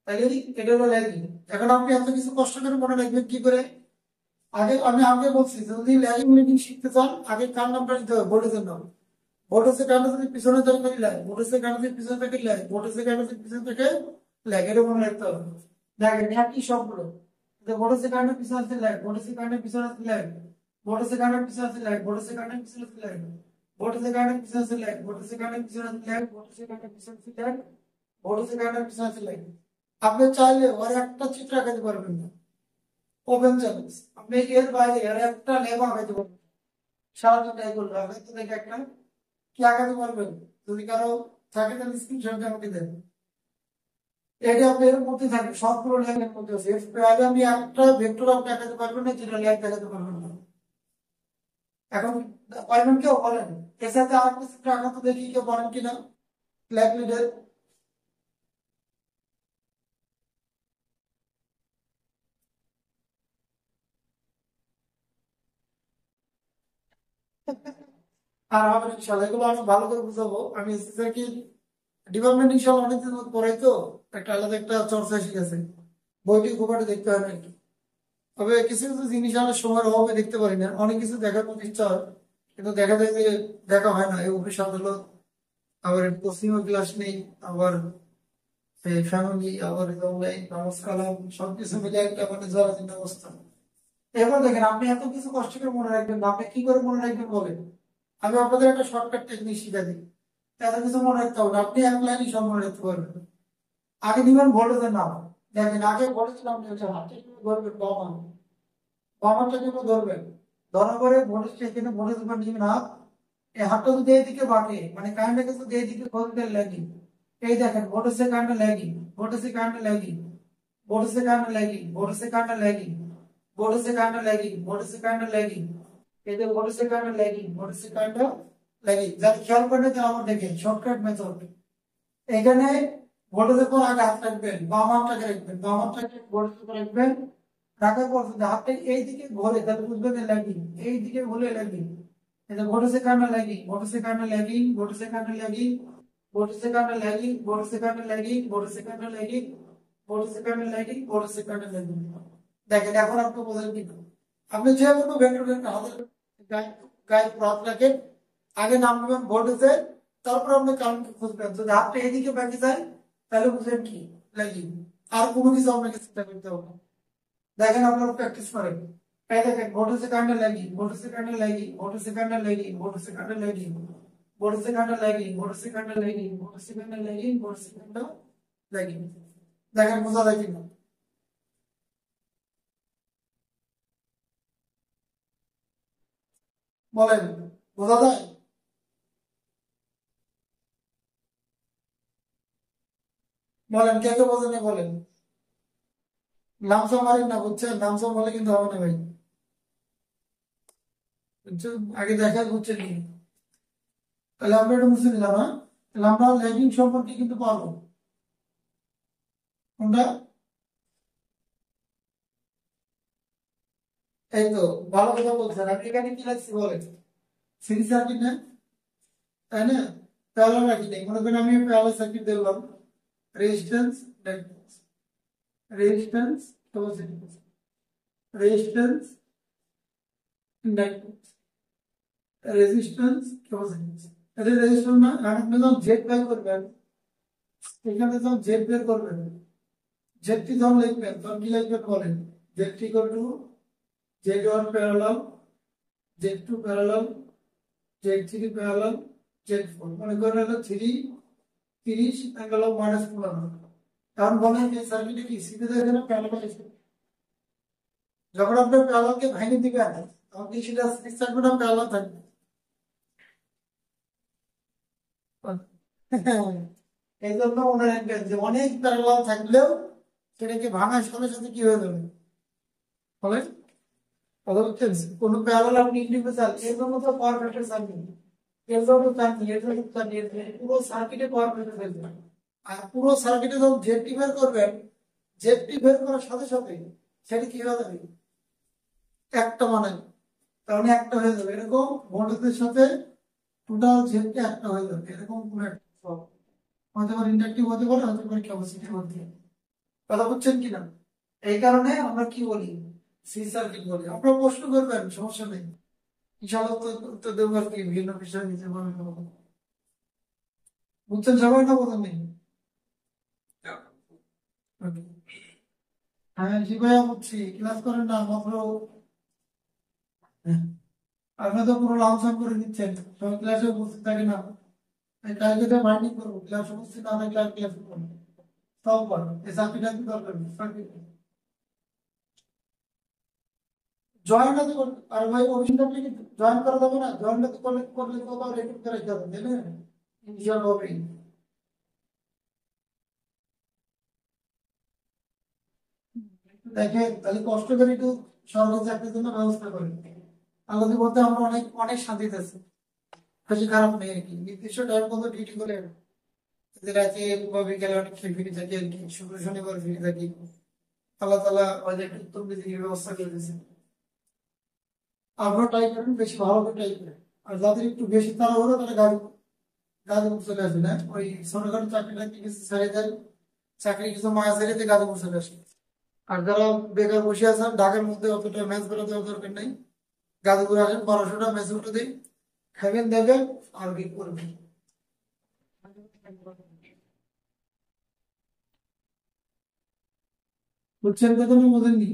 তাইলে এটা হলো ল্যাগিং। এখন আপনি এত কিছু কষ্ট করে মনে রাখবেন কি করে? আগে বলছি যদি ল্যাগিং লিডিং শিখতে চান আগে কার নামটা নিতে হবে, ভোল্টেজের নাম। ভোল্টেজের কারণে যদি পিছনে থাকে ল্যাগ, ভোল্টেজের কারণে যদি পিছনে থাকে ল্যাগ, ভোল্টেজের কারণে যদি পিছনে থাকে ল্যাগ, এটা মনে রাখতে হবে। দেখেন একই সবগুলো, ভোল্টেজের কারণে পিছনে আছে ল্যাগ, ভোল্টেজের কারণে পিছনে আছে ল্যাগ, ভোল্টেজের কারণে পিছনে আছে ল্যাগ, ভোল্টেজের কারণে পিছনে আছে ল্যাগ, ভোল্টেজের কারণে পিছনে আছে ল্যাগ, ভোল্টেজের কারণে পিছনে আছে ল্যাগ, ভোল্টেজের কারণে পিছনে আছে ল্যাগ, ভোল্টেজের কারণে পিছনে আছে ল্যাগ। আপনি চাইলে ওর একটা চিত্র আঁকাতে পারবেন না, ওপেন চ্যালেঞ্জ। আপনি এর বাইরে আর একটা লেগ আঁকাতে পারবেন, সারাদিন ট্রাই করলে আঁকাতে দেখে একটা কি আঁকাতে পারবেন। যদি কারো থাকে তাহলে স্ক্রিনশট আমাকে দেন। এটা আপনার মধ্যে থাকবে, সবগুলো লেগের মধ্যে আছে। এর বাইরে আমি একটা ভেক্টর আপনি আঁকাতে পারবেন না, যেটা লেগ দেখাতে পারবেন না। এখন পারবেন কেউ বলেন, এর সাথে আর কিছু আঁকাতে দেখি কেউ বলেন কিনা লেগ লিডের। আর হবে না ইনশাল্লাহ, এগুলো আমি ভালো করে বুঝাবো। আমি এসএসসি কি ডিপার্টমেন্ট ইনশাল্লাহ অনেকদিন পড়াই তো, একটা আলাদা একটা চর্চা শিখেছে, বইটি খুব একটা দেখতে হয় না একটু। তবে কিছু কিছু জিনিস আমার সময়ের অভাবে দেখতে পারি না, অনেক কিছু দেখার মতো ইচ্ছা হয় কিন্তু দেখা যায় যে দেখা হয় না। এই অফিস আদালত, আবার কোচিং ক্লাস নেই, আবার ফ্যামিলি, আবার নামাজ কালাম সবকিছু মিলে একটা মানে জরাজীর্ণ অবস্থা। এবার দেখেন আপনি এত কিছু কষ্ট করে মনে রাখবেন না, আপনি কি করে মনে রাখবেন বলেন। আমি আপনাদের একটা শর্টকাট টেকনিক শিখা দিই, এত কিছু মনে রাখতে হবে না, আপনি এক লাইনই সব মনে রাখতে পারবেন। আগে দিবেন ভোল্টেজের নাম। দেখেন আগে ভোল্টেজের নাম হচ্ছে হাতে ধরবেন বাম, বামারটা কিন্তু ধরবেন, ধরার পরে ভোল্টেজটা এখানে ভোল্টেজ উপর নিয়ে না, এই হাতটা যদি এইদিকে বাঁকে মানে কারেন্টটা কিন্তু এইদিকে ঘুরতে লাগি। এই দেখেন ভোল্টেজের কারেন্ট লাগি, ভোল্টেজের কারেন্ট লাগি, ভোল্টেজের কারেন্ট লাগি, ভোল্টেজের কারেন্ট লাগি, ভোল্টেজের কারেন্ট লাগি, ভোল্টেজের কারেন্ট লাগি, এই যে ভোল্টেজের কারেন্ট লাগি, ভোল্টেজের কারেন্ট লাগি। যারা খেয়াল করেন যে আমার দেখেন শর্টকাট মেথড, এখানে ভোল্টেজের পর আগে হাত রাখবেন, বাম হাতটাকে রাখবেন, বাম হাতটাকে ভোল্টেজের উপর রাখবেন, রাখার পর যদি হাতটা এইদিকে ঘোরে তাহলে বুঝবেন ল্যাগিং, এইদিকে ঘুরে ল্যাগিং। এটা ভোল্টেজের কারণে ল্যাগিং, ভোল্টেজের কারণে ল্যাগিং, ভোল্টেজের কারণে ল্যাগিং, ভোল্টেজের কারণে ল্যাগিং, ভোল্টেজের কারণে ল্যাগিং, ভোল্টেজের কারণে ল্যাগিং, ভোল্টেজের কারণে ল্যাগিং, ভোল্টেজের কারণে ল্যাগিং। দেখেন এখন আপনি বোঝেন কিন্তু আপনি যে কোনো ভেক্টরের হাতের গায়ে গায়ে হাত রাখেন, আগে নাম নেবেন ভোল্টেজের, তারপর আপনি কারেন্ট খুঁজবেন। যদি হাতটা এদিকে বাকি যায় তাহলে বুঝলেন কি ল্যাগিং, আর কোনো কিছু আপনাকে চিন্তা করতে হবে না। দেখেন আপনারা প্র্যাকটিস করেন, এই দেখেন ভোল্টেজের কারেন্ট লাগি, ভোল্টেজের কারেন্ট লাগি, ভোল্টেজের কারেন্ট লাগি, ভোল্টেজের কারেন্ট লাগি, ভোল্টেজের কারেন্ট লাগি, ভোল্টেজের কারেন্ট লাগি, ভোল্টেজের কারেন্ট লাগি, ভোল্টেজের কারেন্ট লাগি। দেখেন বোঝা যায় কিনা বলেন, বোঝা যায়? বলেন কে কে বোঝেন বলেন। লামসাম মারেন না বুঝছেন, লামসাম বলে কিন্তু হবে না ভাই, বুঝছেন? আগে দেখা বুঝছেন কি, তাহলে আমরা এটা বুঝতে দিলাম না। তাহলে আমরা ল্যাগিং সম্পর্কে কিন্তু পারবো কোনটা, এই তো ভালো কথা বলছেন। আমি এখানে কি লাগছে বলেন, সিরিজ সার্কিট না, তাই না? প্যারালাল রাখি নাই, মনে করেন আমি প্যারালাল সার্কিট দিলাম, resistance resistance capacitance, resistance inductance, resistance capacitance. এটা রেজিস্ট্যান্স না, আর আপনি যখন জেড বের করবেন, এখানে যখন জেড বের করবেন, জেডটি যখন লিখবেন তখন কি লিখবেন বলেন, Z equal to Z one parallel, Z two parallel, Z three parallel, Z four. মনে করেন হলো 30 অ্যাঙ্গেল অফ -15। কারণ বলেন এই সার্কিটে কি সিরিজের এখানে প্যারালাল আছে, যখন আপনি প্যারালালকে ভেঙে দিবেন তখন কি সেটা সিরিজ থাকবে না প্যারালাল থাকবে? এই জন্য মনে রাখবেন যে অনেক প্যারালাল থাকলেও সেটাকে ভাঙার সাথে সাথে কি হয়ে যাবে বলেন, কথা বুঝছেন? কোন প্যারালাল আপনি ইন্ডিভিজুয়াল এর জন্য তো পাওয়ার ফ্যাক্টর জানেন, এর জন্য জানেন, এর জন্য জানেন, পুরো সার্কিটে পাওয়ার ফ্যাক্টর ফেলবেন। আর পুরো সার্কিটে যখন জেডটি বের করবেন, জেডটি বের করার সাথে সাথে সেটা কি হয়ে যাবে, একটা মানে, তার মানে একটা হয়ে যাবে এরকম ভোল্টেজের সাথে টোটাল জেডটা একটা হয়ে যাবে, এরকম কোন একটা সব হতে পারে, ইন্ডাকটিভ হতে পারে, হতে পারে ক্যাপাসিটিভ হতে পারে। কথা বুঝছেন কিনা? এই কারণে আমরা কি বলি, সি সার্কিট বলে। আপনারা প্রশ্ন করবেন, সমস্যা নেই, ইনশাআল্লাহ উত্তর দেবো আর কি, বিভিন্ন বিষয় নিতে পারবেন। বুঝছেন সবাই না বোঝেন নেই? Okay. হ্যাঁ জি ভাইয়া বুঝছি, ক্লাস করেন না মাত্র। আপনি তো পুরো লামসাম করে দিচ্ছেন, সবাই ক্লাসে উপস্থিত থাকে না। এই কালকে তো বাইন্ডিং করবো, ক্লাস উপস্থিত না থাকলে আর ক্লাস করবো সব পারবো। এই চাকরিটা কি দরকার নেই। জয়েন্ট আছে আর ভাই অরিজিনাল কি জয়েন করা যাবে না? জয়েন্ট করলে করলে তো আবার রেকর্ড করে যাবে, তাই না? ইনিশিয়াল হবে। দেখেন তাহলে কষ্ট করে একটু সরকারি চাকরির জন্য ব্যবস্থা করেন। আল্লাহ বলতে আমরা অনেক অনেক শান্তিতে আছি, বেশি খারাপ নেই আর কি। নির্দিষ্ট টাইম মতো ডিউটি করে যে রাতে বা বিকেলে অনেক ফ্রি থাকি আর কি, শুক্র শনিবার ফ্রি থাকি। আল্লাহ তালা ওদের উত্তম রিজিকের ব্যবস্থা করে দিয়েছেন। আপনারা ট্রাই করেন, বেশি ভালো করে ট্রাই করেন। আর যাদের একটু বেশি তাড়াহুড়ো তারা গাজীপুর চলে আসবে না, ওই ছোটখাটো চাকরিটা কিছু ছেড়ে দেন, চাকরি কিছু মায়া ছেড়ে দিয়ে গাজীপুর চলে আসবে। আর যারা বেকার বসে আছেন ঢাকার মধ্যে অতটা ম্যাচ বেরোতে দরকার নেই, গাজীপুর আসেন, 1200টা ম্যাচ উঠে দিই, খাবেন দেবেন আর কি করবেন। বুঝছেন কথা না বোঝেননি?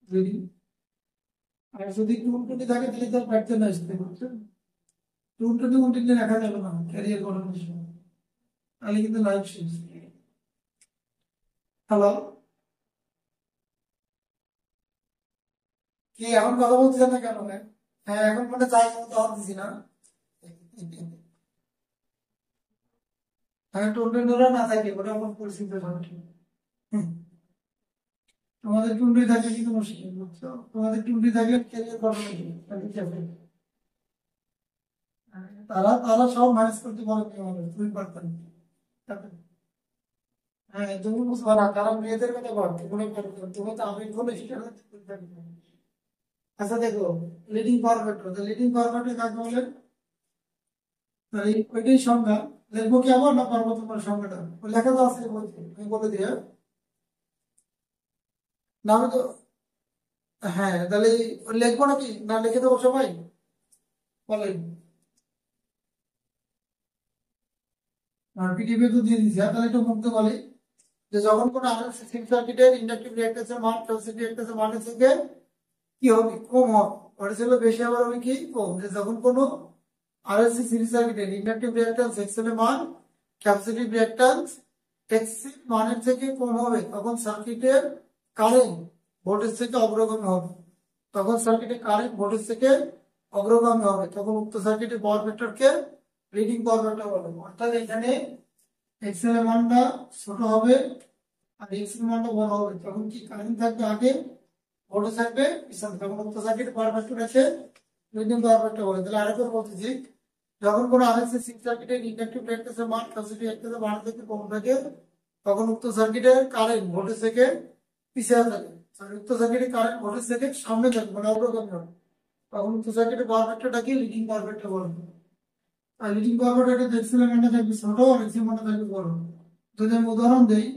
যদি আর যদি টুনটুনি থাকে তাহলে তার পারতে না আসতে, বুঝছেন? টুনটুনি উনটুনি রাখা যাবে না ক্যারিয়ার করানোর সময়, তাহলে কিন্তু লাইফ শেষ। হ্যালো, কি এখন কথা বলতেছেন না কেন? হ্যাঁ এখন মানে চাই মতো হওয়া দিছি না। হ্যাঁ টুনটুনিরা না থাকে ওটা আমার পরিচিত হবে। তোমাদের টুনটুনি থাকলে কিন্তু মুশকিল, বুঝছো? তোমাদের টুনটুনি থাকলে ক্যারিয়ার করানো যাবে। তারা তারা সব ম্যানেজ করতে পারে, তুমি পারতেন। হ্যাঁ তুমি বুঝবা না, তারা মেয়েদের কথা ভাবতে মনে করতো, তুমি তো আমি বলে সেটা করতে পারবে না। আচ্ছা দেখো, লিডিং ফরম্যাট, লিডিং ফরম্যাটে কাকে বলে? তাহলে ওইটাই সংজ্ঞা। লিখবো কি আবার না পারবো তোমার সংজ্ঞাটা? ওই লেখা তো আছে বলছি, আমি বলে দিই হ্যাঁ? না আমি তো, হ্যাঁ তাহলে ওই লিখবো নাকি না লিখে দেবো সবাই? বলেন। আর পিডিএফ তো দিয়ে দিচ্ছি, হ্যাঁ তাহলে একটু মুগ্ধ বলে যে যখন কোনো আরএলসি সার্কিটের ইন্ডাকটিভ রিঅ্যাকট্যান্সের মান ক্যাপাসিটিভ রিঅ্যাকট্যান্সের মানের থেকে কি হবে, কম হবে। ওটা ছিল বেশি, আবার হবে কি কম। যে যখন কোনো আরএলসি সিরিজ সার্কিটের ইন্ডাকটিভ রিঅ্যাকট্যান্স এক্সএল এর মান ক্যাপাসিটিভ রিঅ্যাকট্যান্স এক্সসি মানের থেকে কম হবে, তখন সার্কিটের কারেন্ট ভোল্টেজ থেকে অগ্রগামী হবে। তখন সার্কিটের কারেন্ট ভোল্টেজ থেকে অগ্রগামী হবে, তখন উক্ত সার্কিটের পাওয়ার ফ্যাক্টরকে লিডিং পাওয়ার ফ্যাক্টর বলে। অর্থাৎ এখানে এক্সএল এর মানটা ছোট হবে আর এক্স এর মানটা বড় হবে, তখন কি কারেন্ট থাকবে আগে, ভোল্টেজ থাকবে পিছনে, তখন উক্ত সার্কিটের পাওয়ার ফ্যাক্টর আছে লিডিং পাওয়ার ফ্যাক্টর বলে। তাহলে আরেকবার বলতেছি, যখন কোনো আরএলসি সিরিজ সার্কিটের ইন্ডাকটিভ রিঅ্যাকট্যান্সের মান ক্যাপাসিটিভ রিঅ্যাকট্যান্সের মান থেকে কম থাকে, তখন উক্ত সার্কিটের কারেন্ট ভোল্টেজ থেকে পিছিয়ে থাকে। আর উক্ত সার্কিটের কারেন্ট ভোল্টেজ থেকে সামনে থাকে, মানে অগ্রগামী হবে, তখন উক্ত সার্কিটের পাওয়ার ফ্যাক্টরটাকে লিডিং পাওয়ার ফ্যাক্টর বলবে। আর লিডিং পাওয়ার ফ্যাক্টরটা এক্সেলের মানটা থাকবে ছোট আর এক্স এর মানটা থাকবে বড়। যদি আমি উদাহরণ দেই,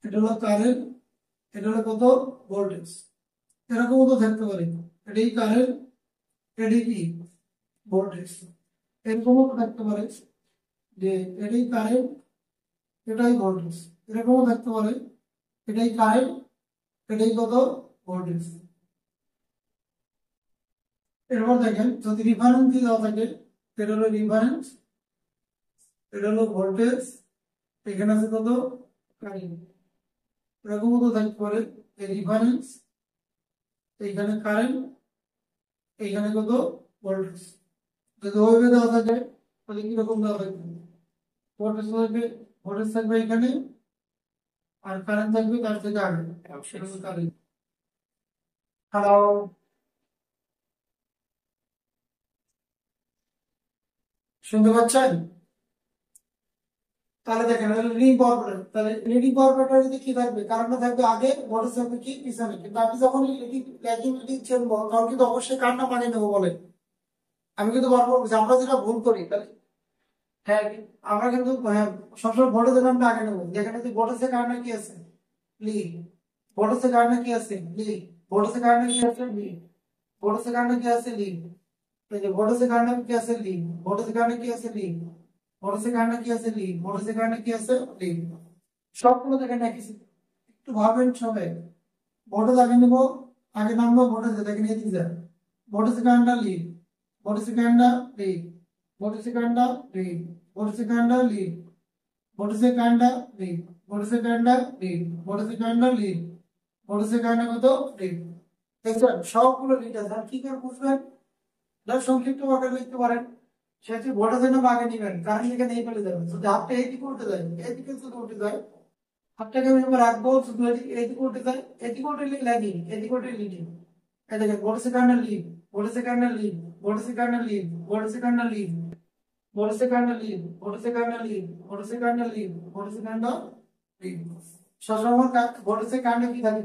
এটা হলো কারেন্ট, এটা হলো কত ভোল্টেজ, এরকমও তো থাকতে পারে, এটাই কারেন্ট, এটাই কি ভোল্টেজ। এরকমও তো থাকতে পারে যে এটাই কারেন্ট, এটাই ভোল্টেজ। এরকমও থাকতে পারে এটাই কারেন্ট, এটাই কত ভোল্টেজ। এরপর দেখেন যদি রিফারেন্স দিয়ে দেওয়া থাকে, এটা হলো রিফারেন্স, এটা হলো ভোল্টেজ, এখানে আছে কত কারেন্ট। এরকমও তো থাকতে পারে এই রিফারেন্স, এইখানে কারেন্ট, এইখানে কত ভোল্টেজ। যদি ওইভাবে দেওয়া থাকে তাহলে কিরকম দেওয়া থাকবে? ভোল্টেজ থাকবে, ভোল্টেজ থাকবে এখানে, আর কারেন্ট থাকবে তার থেকে আগে, সেটা হচ্ছে কারেন্ট। হ্যালো, শুনতে পাচ্ছেন? তাহলে দেখেন লিডিং পাওয়ার ফ্যাক্টর, তাহলে লিডিং পাওয়ার ফ্যাক্টর যদি কি থাকবে, কারেন্টটা থাকবে আগে, ভোল্টেজ থাকবে কি পিছনে। কিন্তু আমি যখন লিডিং ল্যাগিং লিডিং ছেড়বো তখন কিন্তু অবশ্যই কারটা মানিয়ে নেবো বলে। আমি কিন্তু বারবার বলছি আমরা যেটা ভুল করি তাহলে, হ্যাঁ আমরা কিন্তু হ্যাঁ সবসময় ভোল্টেজের নামটা আগে নেবো, যেখানে যদি ভোল্টেজের কারণে কি আছে লিড, ভোল্টেজের কারণে কি আছে লিড, ভোল্টেজের কারণে কি আছে লিড, ভোল্টেজের কারণে কি আছে লিড, এই যে ভোল্টেজের কারণে কি আছে লিড, ভোল্টেজের কারণে কি আছে লিড, ভোল্টেজের কারণে কি আছে লিড, ভোল্টেজের কারণে কি আছে লিড, সবগুলো দেখেন একই। একটু ভাবেন সবাই, ভোল্টেজ আগে নিব, আগে নামবো ভোল্টেজ দেখেন এদিকে যায়, ভোল্টেজের কারণটা লিড, ভোল্টেজের কারণটা লিড, ভোল্টেজের কারণটা লিড, ভোল্টেজের কারণটা লিড, ভোল্টেজের কারণটা লিড, ভোল্টেজের কারণটা লিড, ভোল্টেজের কারণটা লিড, ভোল্টেজের কারণে কত লিড। দেখছেন সবগুলো লিড আছে। আর কি করে বুঝবেন, এটা সংক্ষিপ্ত আকারে লিখতে পারেন, সেটি ভোল্টেজের নাম আগে নিবেন, কারেন্ট এখানে এই পেলে যাবে, যদি হাতটা এইদিকে উল্টে যায়, এইদিকে যদি উল্টে যায়, হাতটাকে আমি এবার রাখবো, শুধু এইদিকে উল্টে যায়, এদিকে উল্টে লাগি, এদিকে উল্টে লিডিং, এই দেখেন ভোল্টেজের কারণে লিড, ভোল্টেজের কারণে লিড, ভোল্টেজের কারণে লিড, ভোল্টেজের কারণে লিড, ভোল্টেজের কারণে লিড, ভোল্টেজের কারণে লিড, ভোল্টেজের কারণে লিড, ভোল্টেজের কারণে লিড। সবসময় ভোল্টেজের কারণে কি থাকে,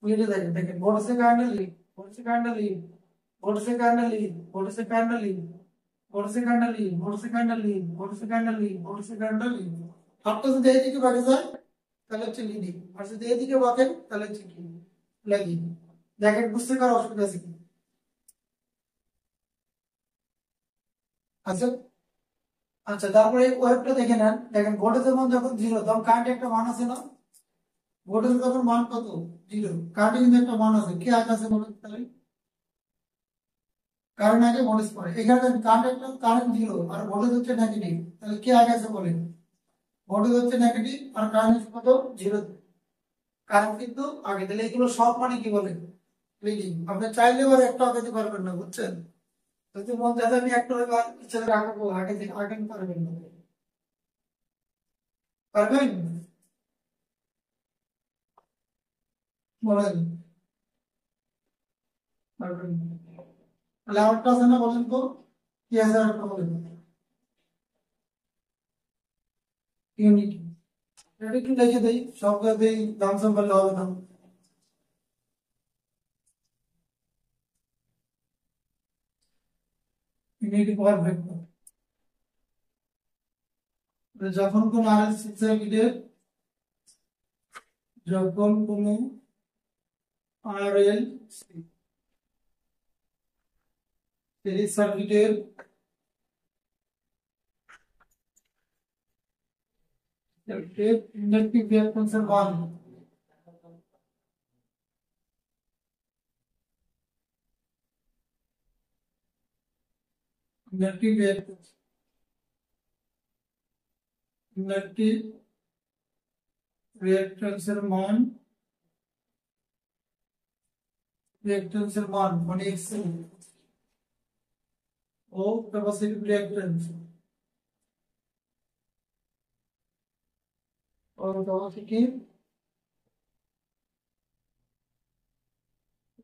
লিডে থাকে। দেখেন ভোল্টেজের কারণে লিড, ভোল্টেজের কারণে লিড, ভোল্টেজের কারণে লিড, ভোল্টেজের কারণে লিড, ভোল্টেজের কারণে লিড, ভোল্টেজের কারণে লিড, ভোল্টেজের কারণে লিড, ভোল্টেজের কারণে লিড। হাতটা যদি এইদিকে বাঁকে যায় তাহলে হচ্ছে লিডিং, আর যদি এইদিকে বাঁকেন তাহলে হচ্ছে কি ল্যাগিং। দেখেন বুঝতে কারো অসুবিধা আছে কি? আচ্ছা, আচ্ছা তারপরে ওয়েবটা দেখে নেন, দেখেন ভোল্টেজের মান যখন জিরো তখন কারেন্ট একটা মান আছে না, ভোল্টেজের যখন মান কত জিরো, কারেন্টে কিন্তু একটা মান আছে, কি আগে আছে বলুন তাহলে, কারেন্ট আগে ভোল্টেজ পরে, এখানে কারেন্ট একটা কারেন্ট জিরো আর ভোল্টেজ হচ্ছে নেগেটিভ, তাহলে কি আগে আছে বলেন, ভোল্টেজ হচ্ছে নেগেটিভ আর কারেন্ট হচ্ছে কত জিরো, কারেন্ট কিন্তু আগে, তাহলে এগুলো সব মানে কি বলেন লিডিং। আপনি চাইলেও আর একটা আগাতে পারবেন না, বুঝছেন, যদি মন চায় আমি একটা ইচ্ছা করে আগাবো, আগে আগাতে পারবেন না, পারবেন বলেন, পারবেন না। তাহলে আরেকটা আছে না বলেন তো, কি আছে আরেকটা বলেন, ইউনিটি, এটা একটু লিখে দেই, সব দেই দাম সাম করলে হবে না। ইউনিটি পাওয়ার ভেক্টর, যখন কোন আরএলসি সার্কিটের, যখন কোন আরএলসি সিরিজ সার্কিটের ইন্ডাকটিভ রিঅ্যাকট্যান্সের মান, ইন্ডাকটিভ রিঅ্যাকট্যান্স, ইন্ডাকটিভ রিঅ্যাকট্যান্সের মান, রিঅ্যাকট্যান্সের মান মানে এক্সএল ও ক্যাপাসিটিভ রিঅ্যাকট্যান্স ও ক্যাপাসিটিভ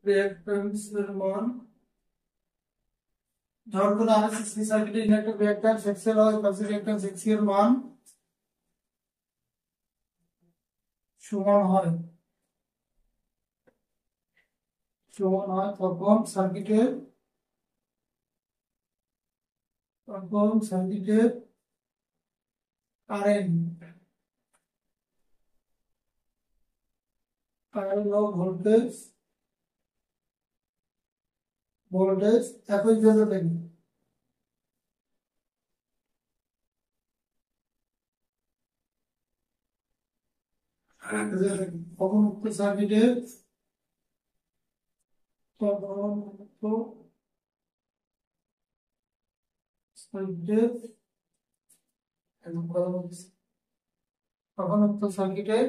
রিঅ্যাকট্যান্সের মান, যখন কোন আরএলসি সার্কিটের ইন্ডাকটিভ রিঅ্যাকট্যান্স এক্সএল ও ক্যাপাসিটিভ রিঅ্যাকট্যান্স এক্সসি এর মান সমান হয়, সমান হয় তখন সার্কিটের কারেন্ট, কারেন্ট ও ভোল্টেজ একই ফেজে থাকে। কখন উক্ত সার্কিটের, তখন উক্ত সার্কিটের, এখন কথা বলছি, তখন উক্ত সার্কিটের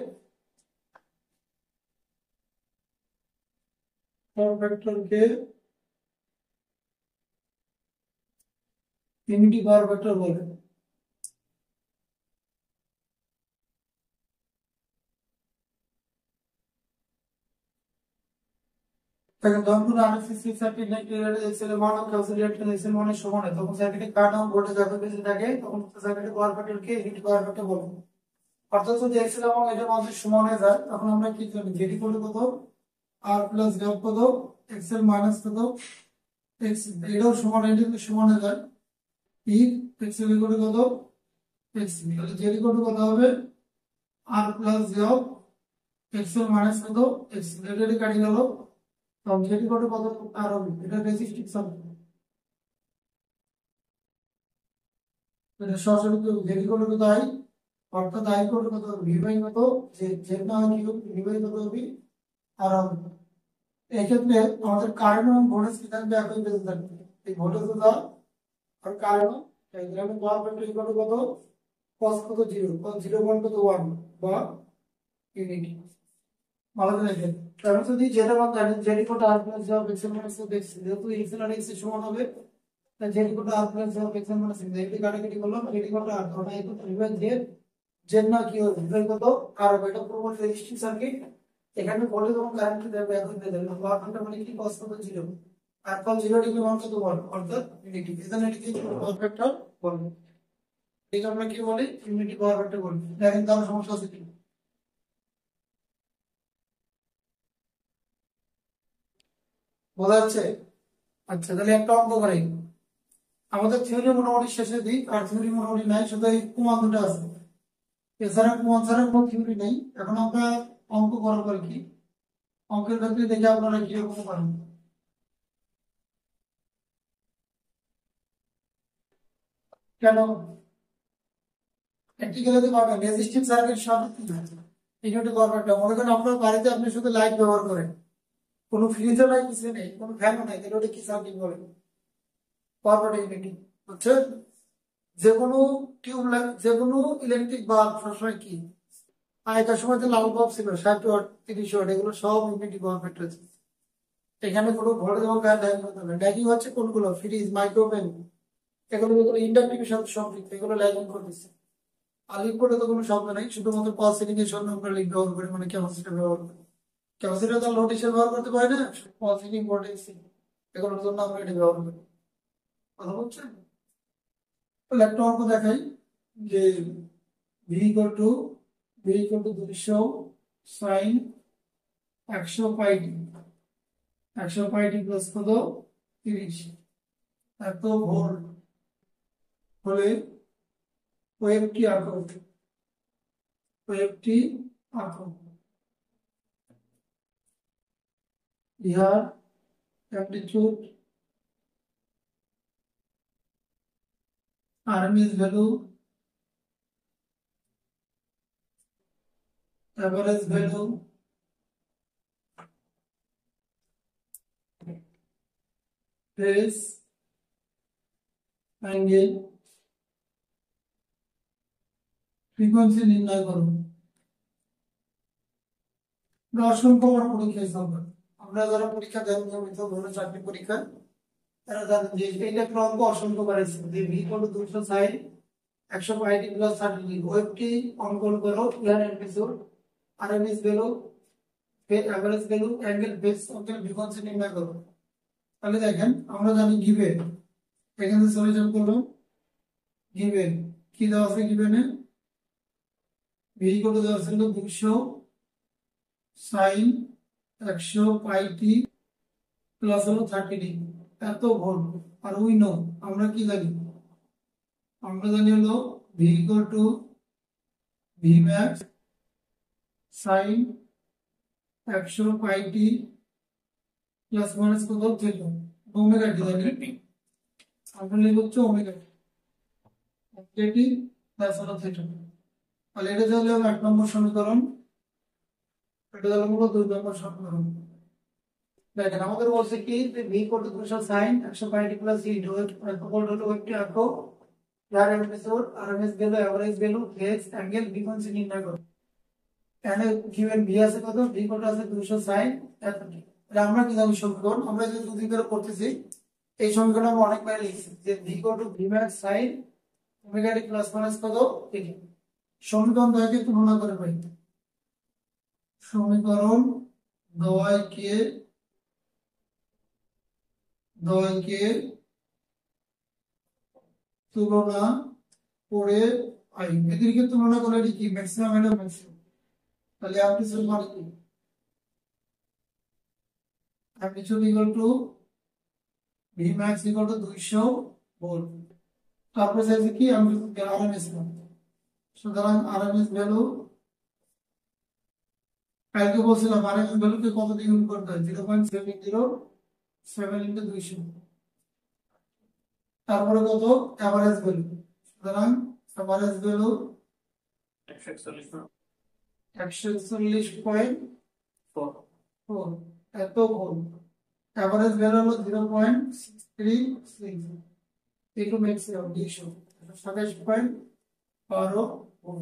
পাওয়ার ভেক্টরকে ইউনিটি পাওয়ার ভেক্টর বলে। দেখেন যখন কোনো আরএলসি সার্কিট এক্সএল এর মান ও ক্যাপাসিটর এক্সএল মানের সমান হয় তখন সার্কিটের কারেন্ট ও ভোল্টেজ একই বেশি থাকে, তখন সার্কিটের পাওয়ার ফ্যাক্টরকে ইউনিটি পাওয়ার ফ্যাক্টর বলে। অর্থাৎ যদি এক্সএল এবং এটার মধ্যে সমান হয়ে যায় তখন আমরা কি জানি জেডি করলে কত, আর প্লাস গ্যাপ কত, এক্সএল মাইনাস কত এক্স, এটাও সমান, এটা যদি সমান হয়ে যায় ই এক্সএল ইকুয়াল কত এক্স, তাহলে জেডি কত কত হবে আর প্লাস গ্যাপ এক্সেল মাইনাস কত এক্সেল এটা কাটি গেল তখন জেড ইকুয়াল টু কত আর হবে এটা রেজিস্টিভ সার্কিট এটা সরাসরি জেড ইকুয়াল টু তাই অর্থাৎ আই ইকুয়াল টু কত ভি বাই কত যে জেড না কি হবে ভি বাই কত হবে আর হবে এই ক্ষেত্রে আমাদের কারেন্ট এবং ভোল্টেজ কি থাকবে একই বেজে থাকবে এই ভোল্টেজ দাও আর কারেন্ট এই গ্রামে পাওয়ার ফ্যাক্টর ইকুয়াল টু কত cos কত 0 cos 0 কত 1 বা ইউনিট ভালো করে দেখেন তাহলে যদি যেটা মান জানেন Z equal to R plus জব এক্সেল মাইনাস এক্স যেহেতু এক্সেল আর এক্স এর সমান হবে তাই Z equal to R plus জব এক্সেল মাইনাস এক্স এই কাটাকাটি করলাম জেড ইকুয়াল টু আর ওটা equal to even Z Z না কি হবে ইভেন কত আর এটা পুরোপুরি রেজিস্টিভ সার্কিট এখানে ভোল্টেজ এবং কারেন্ট দেবে একই পেয়ে যাবে পাওয়ার ফ্যাক্টর মানে কি cos কত 0 আর cos 0 ডিগ্রি মান কত 1 অর্থাৎ নেগেটিভ এখানে এটাকে পাওয়ার ফ্যাক্টর বলবো এটা আমরা কি বলি ইউনিটি পাওয়ার ফ্যাক্টর বলি দেখেন তার সমস্যা আছে কি বোঝা যাচ্ছে আচ্ছা তাহলে একটা অঙ্ক করি আমাদের থিওরি মোটামুটি শেষে দিই আর থিওরি মোটামুটি নাই শুধু এই প্রমাণ দুটো আছে এছাড়া প্রমাণ ছাড়া কোনো থিওরি নেই এখন আমরা অঙ্ক করার পর কি অঙ্কের ক্ষেত্রে দেখে আপনারা কিরকম পারেন কেন প্র্যাকটিক্যালি পাবেন রেজিস্টিভ সার্কিট সাথে কি ইউনিটি পাওয়ার ফ্যাক্টর মনে করেন আপনার বাড়িতে আপনি শুধু লাইট ব্যবহার করেন কোনো ফ্রিজও নাই কিছু নেই কোনো ফ্যানও নাই তাহলে ওটা কি সার্কিট বলে পাওয়ার ফ্যাক্টর ইউনিটি হচ্ছে যে কোনো টিউবলাইট যে কোনো ইলেকট্রিক বাল্ব সবসময় কি আগেকার সময় যে লাল বাল্ব ছিল 60 ওয়াট 30 ওয়াট এগুলো সব ইউনিটি পাওয়ার ফ্যাক্টর আছে এখানে কোনো ভোল্টেজ এবং কারেন্ট ল্যাগ করতে হবে ল্যাগিং হচ্ছে কোনগুলো ফ্রিজ মাইক্রোওভেন এগুলো যেগুলো ইন্ডাকটিভের সাথে সম্পৃক্ত এগুলো ল্যাগিং করতেছে আর লিকুইডে তো কোনো শব্দ নেই শুধুমাত্র পাওয়ার সেটিং এর জন্য আমরা লিক ব্যবহার করি মানে ক্যাপাসিটর ব্যবহার করি ক্যাপাসিটর তো লোড হিসেবে ব্যবহার করতে পারি না পাওয়ার সেটিং ভোল্টেজ এগুলোর জন্য আমরা এটা ব্যবহার করি কথা বলছেন তাহলে একটা অঙ্ক দেখাই যে V equal to 200 sin 100 pi T 100 pi t plus কত 30 এত ভোল্ট হলে ওয়েভটি আঁকো ওয়েভটি আঁকো ইহার amplitude RMS value average value phase angle frequency নির্ণয় করুন অসংখ্য বড় পরীক্ষা সম্পর্ক আমরা যারা পরীক্ষা দেন নিয়মিত বিভিন্ন চাকরি পরীক্ষা তারা জানেন যে এইটা একটা অঙ্ক অসংখ্য করেছে যে V equal to 200 sin 100 pi t plus 30 degree ওয়েভটি অঙ্কন করো ইয়ার এপিসোড RMS value average value angle phase অঙ্কের ফ্রিকোয়েন্সি নির্ণয় করো তাহলে দেখেন আমরা জানি গিভেন এখানে সলিউশন করলাম গিভেন কি দেওয়া আছে গিভেনে ভি ইকুয়াল টু দেওয়া ছিল 200 sin 100 পাই টি প্লাস হলো 30 ডিগ্রি এত ভোল্ট আর উই নো আমরা কি জানি আমরা জানি হলো V equal two V max sin 100 pi t plus minus কত থিটা ওমেগা টি জানি আমরা লিখব হচ্ছে ওমেগা টি প্লাস হলো থিটা তাহলে এটা হলো 1 নম্বর সমীকরণ এটা হলো 2 নম্বর সমীকরণ দেখেন আমাদের বলছে কি যে v equal to 200 sin 100 pi t plus t equal to ওয়েভটি আঁকো যার এপিসোড RMS value average value phase angle frequency নির্ণয় করো এখানে গিভেন v আছে কত v ইকুয়াল টু আছে 200 sin এটা আমরা কি জানি সমীকরণ আমরা যে দুদিন ধরে করতেছি এই সমীকরণ আমরা অনেকবার লিখছি যে v equal two v max sin omega t plus minus কত দেখি সমীকরণ দ্বয়কে তুলনা করে পাই সমীকরণ দ্বয়কে তুলনা করে পাই এদেরকে তুলনা করে এটি কি ম্যাক্সিমাম এটা ম্যাক্সিমাম তাহলে অ্যামপ্লিটিউড মানে কি amplitude equal to V max equal to 200 volt তারপরে চাইছে কি অ্যামপ্লিটিউড আরএমএস মান সুতরাং আরএমএস ভ্যালু কালকে বলছিলাম আরএমএস ভ্যালুকে কত দিয়ে গুণ করতে হয় 0.707 ইনটু 200। তারপরে কত এভারেজ ভ্যালু, সুতরাং এভারেজ ভ্যালু 141.4 এত গুণ এভারেজ ভ্যালু হলো 0.636 ইনটু ম্যাক্সিমাম 227.12 গুণ।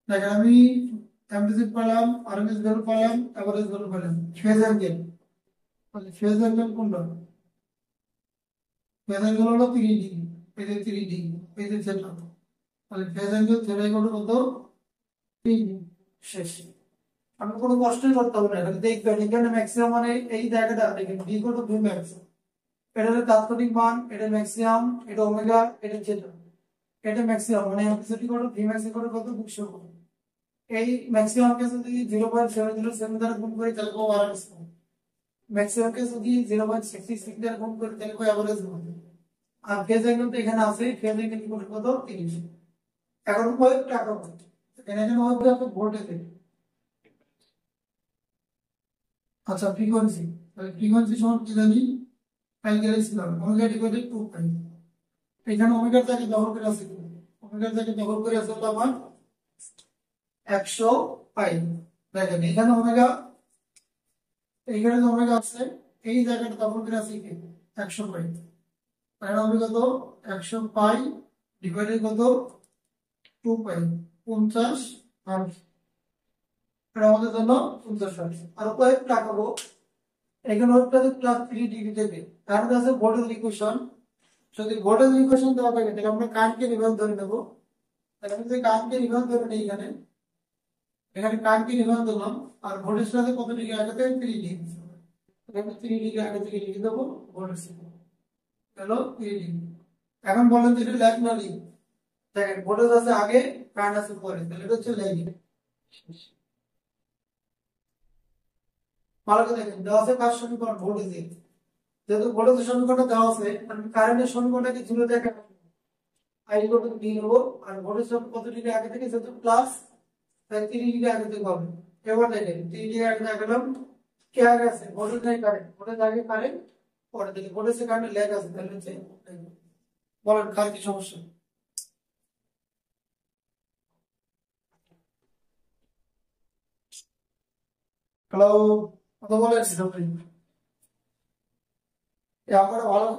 দেখেন আমি অ্যামপ্লিটিউড পেলাম, আরএমএস ভ্যালু পেলাম, এভারেজ ভ্যালু পেলাম। ফেজ অ্যাঙ্গেল, তাহলে ফেজ অ্যাঙ্গেল কোনটা? ফেজ অ্যাঙ্গেল হলো 30 ডিগ্রি, এই যে 30 ডিগ্রি, এই যে থিটা। তাহলে ফেজ অ্যাঙ্গেল থিটা ইকুয়াল কত? 3 ডিগ্রি। শেষ। আমি কোনো কষ্টই করতে হবে না, এটা দেখবেন এখানে ম্যাক্সিমাম মানে এই জায়গাটা দেখেন b equal to v max. এটা হলো তাৎক্ষণিক মান, এটা ম্যাক্সিমাম, এটা ওমেগা, এটা থিটা। এটা ম্যাক্সিমাম মানে amplitude equal to v max equal কত? 200। এই ম্যাক্সিমামকে যদি 0.707 দ্বারা গুণ করি তাহলে পাবো আরএমএস মান। ম্যাক্সিমামকে যদি 0.66 দ্বারা গুণ করি তাহলে পাবো এভারেজ মান। আর ফেজ অ্যাঙ্গেল তো এখানে আছে, ফেজ অ্যাঙ্গেল ইকুয়াল কত? 30। এখন ওয়েভ টাকা কত? এখানে ওয়েভ দেখো ভোল্টেজে। আচ্ছা ফ্রিকোয়েন্সি, তাহলে ফ্রিকোয়েন্সি সমান কি জানি? ক্যালকুলেশন ওমেগা ইকুয়াল টু 2 পাই। এখানে ওমেগার জায়গায় ব্যবহার করে আছে, ওমেগার জায়গায় ব্যবহার করে আছে হলো আমার 100 পাই। দেখেন এখানে ওমেগা, এইখানে যে ওমেগা আছে এই জায়গাটা ব্যবহার করে আছে কি 100 পাই। তাহলে হবে কত? 100 পাই ডিভাইডেড কত? 2 পাই, 50 আর এটা আমাদের জন্য 50 আসে। আর ওয়েভ টাকাবো, এখানে ওয়েভটা প্লাস 3 ডিগ্রি দেবে, তার মধ্যে আছে ভোল্টেজ ইকুয়েশন। যদি ভোল্টেজ ইকুয়েশন দেওয়া থাকে তাহলে আমরা কারেন্টকে রিভার্স ধরে নেব। তাহলে আমি যদি কারেন্টকে রিভার্স ধরে নিই, এখানে এখানে কারেন্টকে রিভার্স দিলাম, আর ভোল্টেজটাতে কত ডিগ্রি আগে থেকে? 3 ডিগ্রি। এখানে 3 ডিগ্রি আগে থেকে লিখে দেবো ভোল্টেজ হলো 3 ডিগ্রি। এখন বলেন তো এটা ল্যাগ না লিগ? দেখেন ভোল্টেজ আছে আগে, কারেন্ট আছে পরে, তাহলে এটা হচ্ছে ল্যাগিং। ভালো করে দেখেন দেওয়া আছে কার সমীকরণ? ভোল্টেজের। যেহেতু ভোল্টেজের সমীকরণটা দেওয়া আছে, আমি কারেন্টের সমীকরণটাকে 0 থেকে I equal to B নেবো, আর ভোল্টেজ কত ডিগ্রি আগে থেকে? যেহেতু প্লাস, তাই 3 ডিগ্রি আগে থেকে হবে। এবার দেখেন 3 ডিগ্রি আগে দেখালাম, কে আগে আছে? ভোল্টেজ নাই কারেন্ট, ভোল্টেজ আগে কারেন্ট পরে দেখি ভোল্টেজের কারেন্টের ল্যাগ আছে, তাহলে হচ্ছে বলেন কার কি সমস্যা? হ্যালো, কথা বলেন। আমরা ভালো